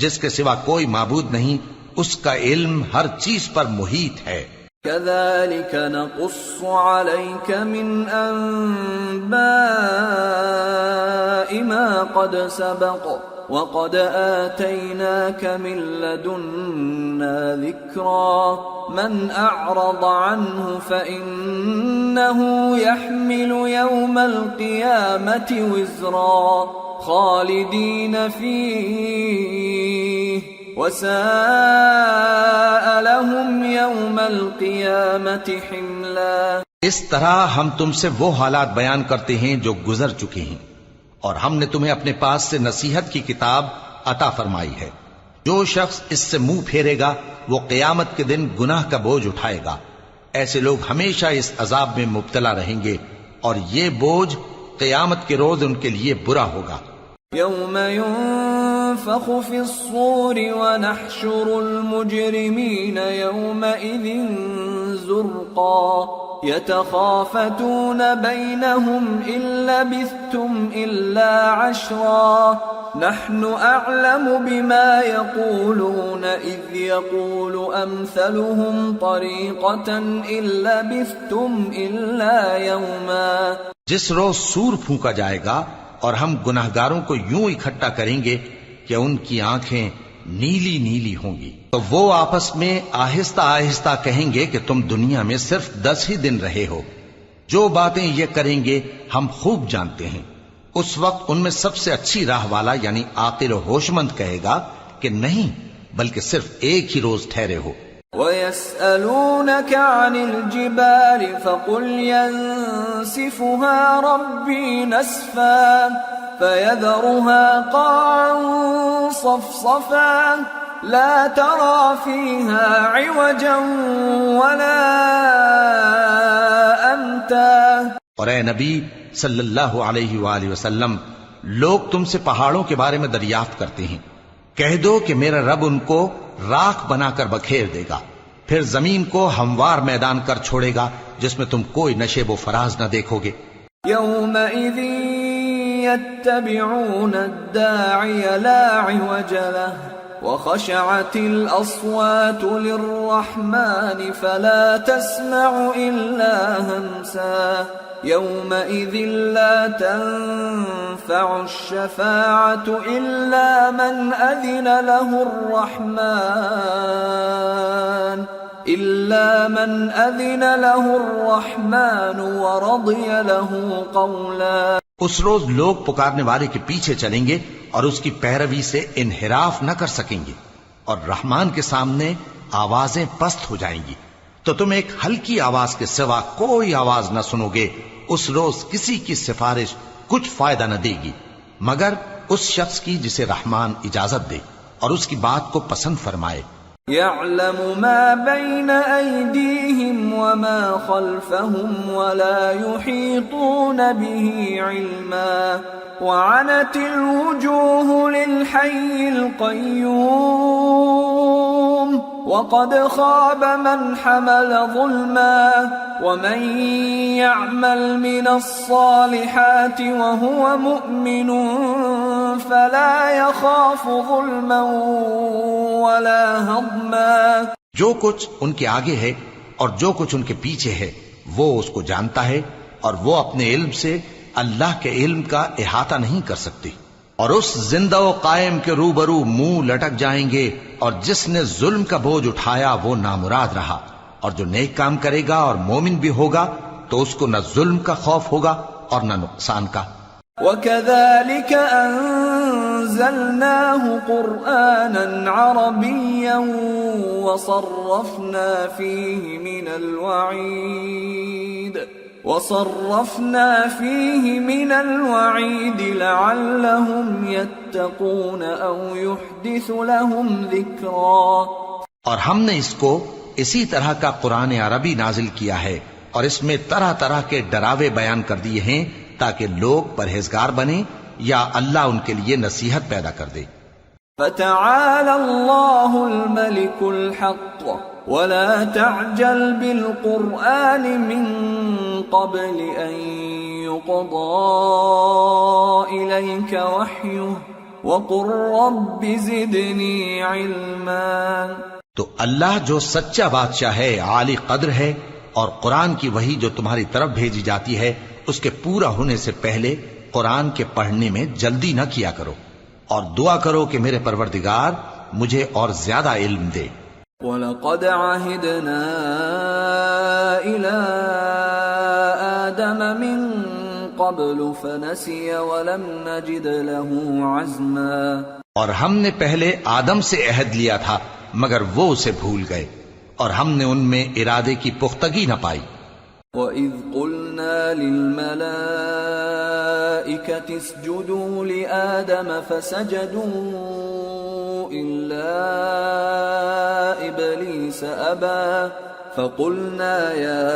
جس کے سوا کوئی معبود نہیں، اس کا علم ہر چیز پر محیط ہے. كذلك نقص عليك من أنباء ما قد سبق وقد آتيناك من لدنا ذكرا من أعرض عنه فإنه يحمل يوم القيامة وزرا خالدين فيه وساء لهم يوم القيامة حملا. اس طرح ہم تم سے وہ حالات بیان کرتے ہیں جو گزر چکے ہیں، اور ہم نے تمہیں اپنے پاس سے نصیحت کی کتاب عطا فرمائی ہے. جو شخص اس سے منہ پھیرے گا وہ قیامت کے دن گناہ کا بوجھ اٹھائے گا. ایسے لوگ ہمیشہ اس عذاب میں مبتلا رہیں گے، اور یہ بوجھ قیامت کے روز ان کے لیے برا ہوگا. يوم ينفخ في الصور ونحشر المجرمين يومئذ زرقا يتخافتون بينهم إن لبثتم إلا عشرا نحن أعلم بما يقولون إذ يقول أمثلهم طريقة إن لبثتم إلا يوما. جس روز سور پھونکا جائے گا اور ہم گناہگاروں کو یوں اکٹھا کریں گے کہ ان کی آنکھیں نیلی نیلی ہوں گی، تو وہ آپس میں آہستہ آہستہ کہیں گے کہ تم دنیا میں صرف 10 ہی دن رہے ہو. جو باتیں یہ کریں گے ہم خوب جانتے ہیں. اس وقت ان میں سب سے اچھی راہ والا یعنی عاقل و ہوش مند کہے گا کہ نہیں، بلکہ صرف ایک ہی روز ٹھہرے ہو. وَيَسْأَلُونَكَ عَنِ الْجِبَالِ فَقُلْ يَنسِفُهَا رَبِّي نَسْفًا فَيَذَرُهَا قَاعًا صَفْصَفًا لَا تَرَى فِيهَا عِوَجًا وَلَا أَمْتًا. اور اے نبی صلی اللہ علیہ وآلہ وسلم، لوگ تم سے پہاڑوں کے بارے میں دریافت کرتے ہیں. کہہ دو کہ میرا رب ان کو راکھ بنا کر بکھیر دے گا، پھر زمین کو ہموار میدان کر چھوڑے گا جس میں تم کوئی نشیب و فراز نہ دیکھو گے. يومئذ يتبعون الداعي لا عوج له وخشعت الأصوات للرحمن فلا تسمع إلا همسا يومئذ لا تنفع الشفاعة إلا من أذن له الرحمن ورضي له قولا. اس روز لوگ پکارنے والے کے پیچھے چلیں گے اور اس کی پیروی سے انحراف نہ کر سکیں گے، اور رحمان کے سامنے آوازیں پست ہو جائیں گی، تو تم ایک ہلکی آواز کے سوا کوئی آواز نہ سنو گے. اس روز کسی کی سفارش کچھ فائدہ نہ دے گی مگر اس شخص کی جسے رحمان اجازت دے اور اس کی بات کو پسند فرمائے. يعلم ما بين أيديهم وما خلفهم ولا يحيطون به علما وعنت الوجوه للحي القيوم وقد خاب من حمل ظلما ومن يعمل من الصالحات وهو مؤمن فلا يخاف ظلما ولا هضما. جو کچھ ان کے آگے ہے اور جو کچھ ان کے پیچھے ہے وہ اس کو جانتا ہے، اور وہ اپنے علم سے اللہ کے علم کا احاطہ نہیں کر سکتی. اور اس زندہ و قائم کے روبرو منہ لٹک جائیں گے، اور جس نے ظلم کا بوجھ اٹھایا وہ نامراد رہا، اور جو نیک کام کرے گا اور مومن بھی ہوگا تو اس کو نہ ظلم کا خوف ہوگا اور نہ نقصان کا. وَكَذَلِكَ أَنزَلْنَاهُ قُرْآنًا عَرَبِيًّا وَصَرَّفْنَا فِيهِ مِنَ الْوَعِيدِ لَعَلَّهُمْ يَتَّقُونَ أَوْ يُحْدِثُ لَهُمْ ذِكْرًا. اور ہم نے اس کو اسی طرح کا قرآن عربی نازل کیا ہے، اور اس میں طرح طرح کے ڈراوے بیان کر دیے ہیں تاکہ لوگ پرہیزگار بنیں یا اللہ ان کے لیے نصیحت پیدا کر دے. فَتَعَالَى اللَّهُ الْمَلِكُ الْحَقُّ وَلَا تَعْجَلْ بِالْقُرْآنِ مِنْ قَبْلِ أَنْ يُقْضَى إِلَيْكَ وَحْيُهُ وَقُلْ رَبِّ زِدْنِي عِلْمًا. تو اللہ جو سچا بادشاہ ہے، عالی قدر ہے، اور قرآن کی وحی جو تمہاری طرف بھیجی جاتی ہے اس کے پورا ہونے سے پہلے قرآن کے پڑھنے میں جلدی نہ کیا کرو، اور دعا کرو کہ میرے پروردگار مجھے اور زیادہ علم دے. وَلَقَدْ عَهِدْنَا إِلَىٰ آدَمَ مِن قَبْلُ فَنَسِيَ وَلَمْ نَجِدْ لَهُ عَزْمًا. اور ہم نے پہلے آدم سے عہد لیا تھا مگر وہ اسے بھول گئے، اور ہم نے ان میں ارادے کی پختگی نہ پائی. وَإِذْ قُلْنَا لِلْمَلَائِكَةِ اسْجُدُوا لِآدَمَ فَسَجَدُوا إِلَّا إِبْلِيسَ أَبَى فَقُلْنَا يَا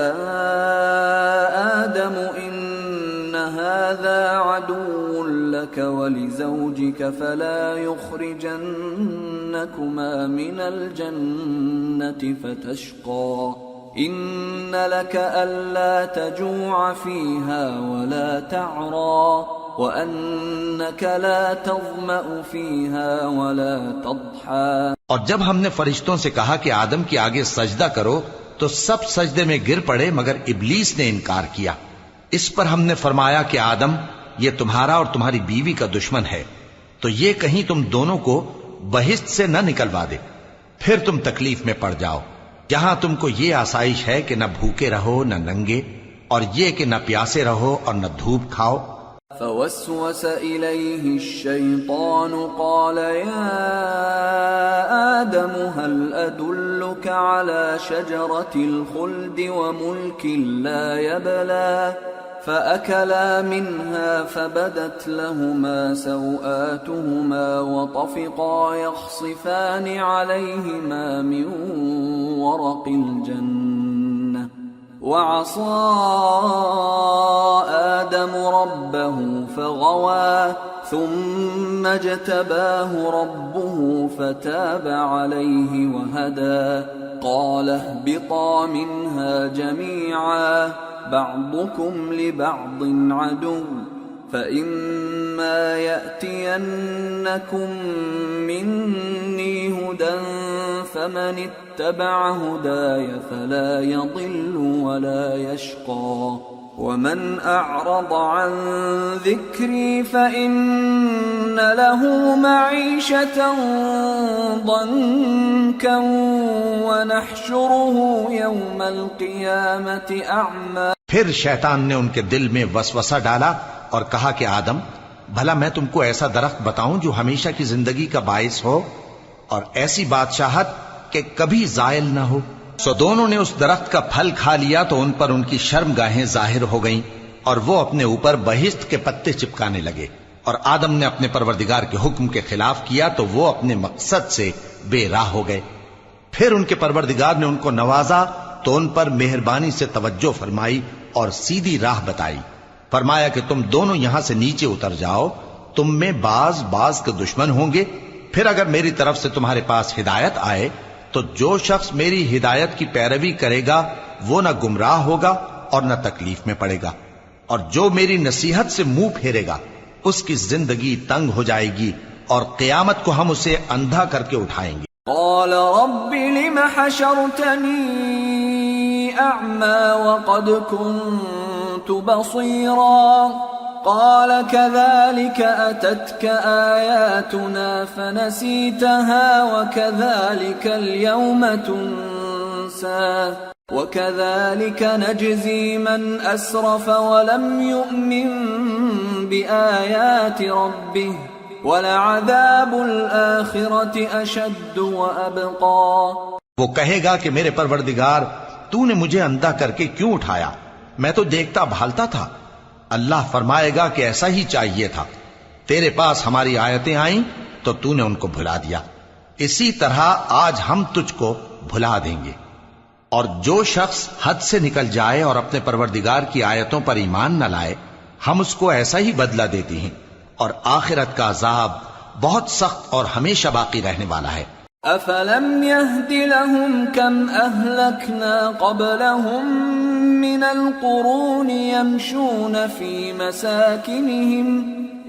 آدَمُ إِنَّ هَذَا عَدُوٌّ لَكَ وَلِزَوْجِكَ فَلَا يُخْرِجَنَّكُمَا مِنَ الْجَنَّةِ فَتَشْقَى إِنَّ لَكَ أَلَّا تَجُوعَ فِيهَا وَلَا تَعْرَى وَأَنَّكَ لَا تَظْمَأُ فِيهَا وَلَا تَضْحَى. اور جب ہم نے فرشتوں سے کہا کہ آدم کے آگے سجدہ کرو تو سب سجدے میں گر پڑے مگر ابلیس نے انکار کیا. اس پر ہم نے فرمایا کہ آدم، یہ تمہارا اور تمہاری بیوی کا دشمن ہے، تو یہ کہیں تم دونوں کو بہشت سے نہ نکلوا دے، پھر تم تکلیف میں پڑ جاؤ. جہاں تم کو یہ آسائش ہے کہ نہ بھوکے رہو نہ ننگے، اور یہ کہ نہ پیاسے رہو اور نہ دھوپ کھاؤ. فوسوس إليه الشيطان قال يا آدم هل أدلك على شجرة الخلد وملك لا يبلى فأكلا منها فبدت لهما سوآتهما وطفقا يخصفان عليهما من ورق الجنة وعصى آدم ربه فغوى ثم اجتباه ربه فتاب عليه وهدى قال اهبطا منها جميعا بعضكم لبعض عدو فإما يأتينكم مني هدى فمن اتبع هداي فلا يضل ولا يشقى ومن أعرض عن ذكري فإن له معيشة ضنكا ونحشره يوم القيامة أعمى. پھر شیطان نے ان کے دل میں وسوسہ ڈالا اور کہا کہ آدم، بھلا میں تم کو ایسا درخت بتاؤں جو ہمیشہ کی زندگی کا باعث ہو اور ایسی بادشاہت کہ کبھی زائل نہ ہو. سو دونوں نے اس درخت کا پھل کھا لیا تو ان پر ان کی شرم گاہیں ظاہر ہو گئیں اور وہ اپنے اوپر بہشت کے پتے چپکانے لگے. اور آدم نے اپنے پروردگار کے حکم کے خلاف کیا تو وہ اپنے مقصد سے بے راہ ہو گئے. پھر ان کے پروردگار نے ان کو نوازا تو ان پر مہربانی سے توجہ فرمائی اور سیدھی راہ بتائی. فرمایا کہ تم دونوں یہاں سے نیچے اتر جاؤ، تم میں بعض کے دشمن ہوں گے. پھر اگر میری طرف سے تمہارے پاس ہدایت آئے تو جو شخص میری ہدایت کی پیروی کرے گا وہ نہ گمراہ ہوگا اور نہ تکلیف میں پڑے گا، اور جو میری نصیحت سے منہ پھیرے گا اس کی زندگی تنگ ہو جائے گی اور قیامت کو ہم اسے اندھا کر کے اٹھائیں گے. قال رب لم حشرتني أعمى وقد كنت بصيرا قال كذلك أتتك آياتنا فنسيتها وكذلك اليوم تنسى وكذلك نجزي من أسرف ولم يؤمن بآيات ربه وَلَعَذَابُ الْآخِرَةِ أَشَدُّ وَأَبْقَى. وہ کہے گا کہ میرے پروردگار تو نے مجھے اندھا کر کے کیوں اٹھایا، میں تو دیکھتا بھالتا تھا. اللہ فرمائے گا کہ ایسا ہی چاہیے تھا، تیرے پاس ہماری آیتیں آئیں تو تو نے ان کو بھلا دیا، اسی طرح آج ہم تجھ کو بھلا دیں گے. اور جو شخص حد سے نکل جائے اور اپنے پروردگار کی آیتوں پر ایمان نہ لائے ہم اس کو ایسا ہی بدلہ دیتے ہیں، اور آخرت کا عذاب بہت سخت اور ہمیشہ باقی رہنے والا ہے. أَفَلَمْ يَهْدِ لَهُمْ كَمْ أَهْلَكْنَا قَبْلَهُمْ مِنَ الْقُرُونِ يَمْشُونَ فِي مَسَاكِنِهِمْ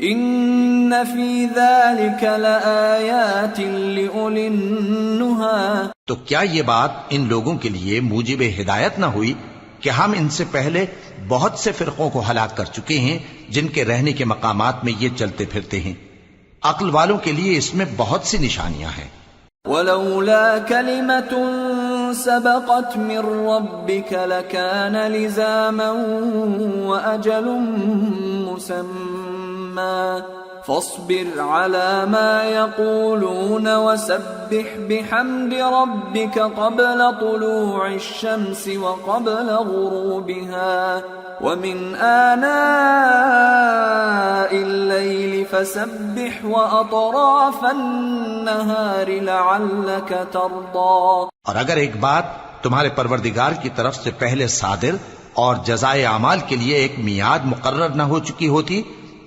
إِنَّ فِي ذَلِكَ لَآيَاتٍ لِأُولِي النُّهَى. تو کیا یہ بات ان لوگوں کے لیے موجب ہدایت نہ ہوئی کہ ہم ان سے پہلے بہت سے فرقوں کو ہلاک کر چکے ہیں جن کے رہنے کے مقامات میں یہ چلتے پھرتے ہیں. عقل والوں کے لیے اس میں بہت سی نشانیاں ہیں. وَلَوْلَا كَلِمَةٌ سَبَقَتْ مِنْ رَبِّكَ لَكَانَ لِزَامًا وَأَجَلٌ مُّسَمًّى فاصبر على ما يقولون وسبح بحمد ربك قبل طلوع الشمس وقبل غروبها ومن آناء الليل فسبح وأطراف النهار لعلك ترضى. اور اگر ایک بات تمہارے پروردگار کی طرف سے پہلے صادر اور جزائے اعمال کے لیے ایک میعاد مقرر نہ ہو چکی ہوتی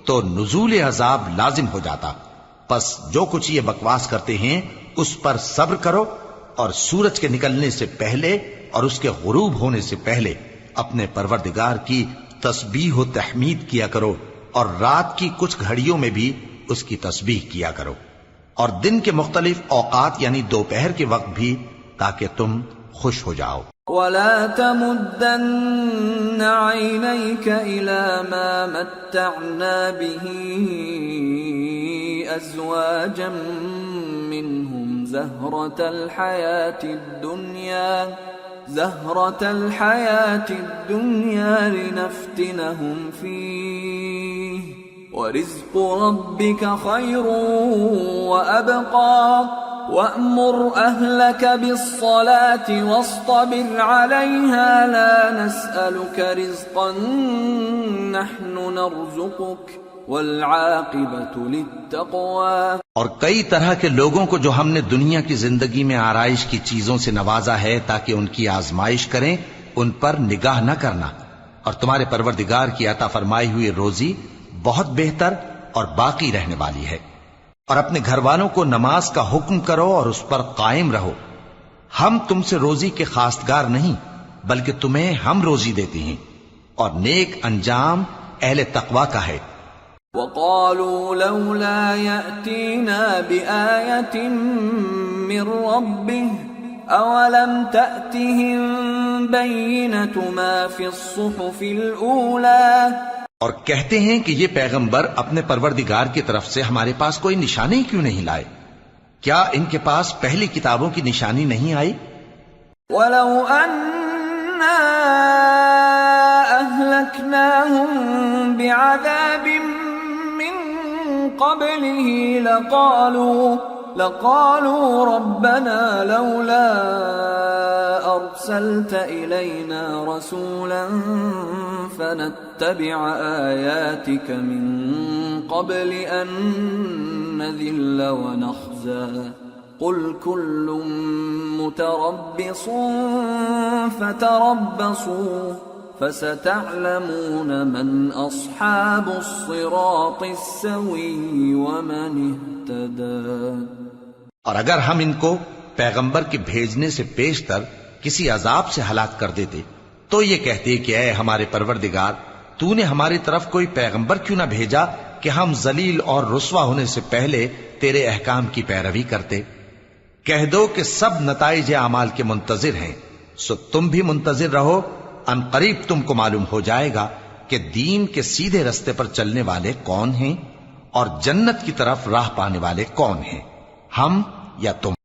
تو نزول عذاب لازم ہو جاتا. پس جو کچھ یہ بکواس کرتے ہیں اس پر صبر کرو اور سورج کے نکلنے سے پہلے اور اس کے غروب ہونے سے پہلے اپنے پروردگار کی تسبیح و تحمید کیا کرو اور رات کی کچھ گھڑیوں میں بھی اس کی تسبیح کیا کرو اور دن کے مختلف اوقات یعنی دوپہر کے وقت بھی تاکہ تم خوش ہو جاؤ. وَلَا تَمُدَّنَّ عَيْنَيْكَ إِلَى مَا مَتَّعْنَا بِهِ أَزْوَاجًا مِّنْهُمْ زَهْرَةَ الْحَيَاةِ الدُّنْيَا لِنَفْتِنَهُمْ فِيهِ وَرِزْقُ رَبِّكَ خَيْرٌ وَأَبْقَى وَأْمُرْ أَهْلَكَ بِالصَّلَاةِ وَاصْطَبِرْ عَلَيْهَا لَا نَسْأَلُكَ رِزْقًا نَحْنُ نَرْزُقُكَ وَالْعَاقِبَةُ لِلتَّقْوَى. اور کئی طرح کے لوگوں کو جو ہم نے دنیا کی زندگی میں آرائش کی چیزوں سے نوازا ہے تاکہ ان کی آزمائش کریں، ان پر نگاہ نہ کرنا. اور تمہارے پروردگار کی عطا فرمائی ہوئی روزی بہت بہتر اور باقی رہنے والی ہے. اور اپنے گھر والوں کو نماز کا حکم کرو اور اس پر قائم رہو. ہم تم سے روزی کے خواستگار نہیں بلکہ تمہیں ہم روزی دیتے ہیں، اور نیک انجام اہل تقوی کا ہے. وَقَالُوا لَوْلَا يَأْتِينَا بِآيَةٍ مِّن رَّبِّهِ أَوَلَمْ تَأْتِهِم بَيِّنَةُ مَا فِي الصُّحُفِ الْأُولَى. اور کہتے ہیں کہ یہ پیغمبر اپنے پروردگار کی طرف سے ہمارے پاس کوئی نشانی کیوں نہیں لائے؟ کیا ان کے پاس پہلی کتابوں کی نشانی نہیں آئی؟ وَلَوْ أَنَّا أَهْلَكْنَاهُمْ بِعَذَابٍ مِّن قَبْلِهِ لَقَالُوا رَبَّنَا لَوْلَا أَرْسَلْتَ إِلَيْنَا رَسُولًا فَنَتَّبِعَ آيَاتِكَ مِن قَبْلِ أَن نَّذِلَّ وَنَخْزَىٰ قل كل متربص فتربصوا فستعلمون من أصحاب الصراط السوي ومن اهتدى۔ اور اگر ہم ان کو پیغمبر کے بھیجنے سے پیشتر کسی عذاب سے ہلاک کر دیتے تو یہ کہتے کہ اے ہمارے پروردگار، تو نے ہماری طرف کوئی پیغمبر کیوں نہ بھیجا کہ ہم ذلیل اور رسوا ہونے سے پہلے تیرے احکام کی پیروی کرتے۔ کہہ دو کہ سب نتائج اعمال کے منتظر ہیں، سو تم بھی منتظر رہو، ان قریب تم کو معلوم ہو جائے گا کہ دین کے سیدھے رستے پر چلنے والے کون ہیں اور جنت کی طرف راہ پانے والے کون ہیں، ہم یا تم۔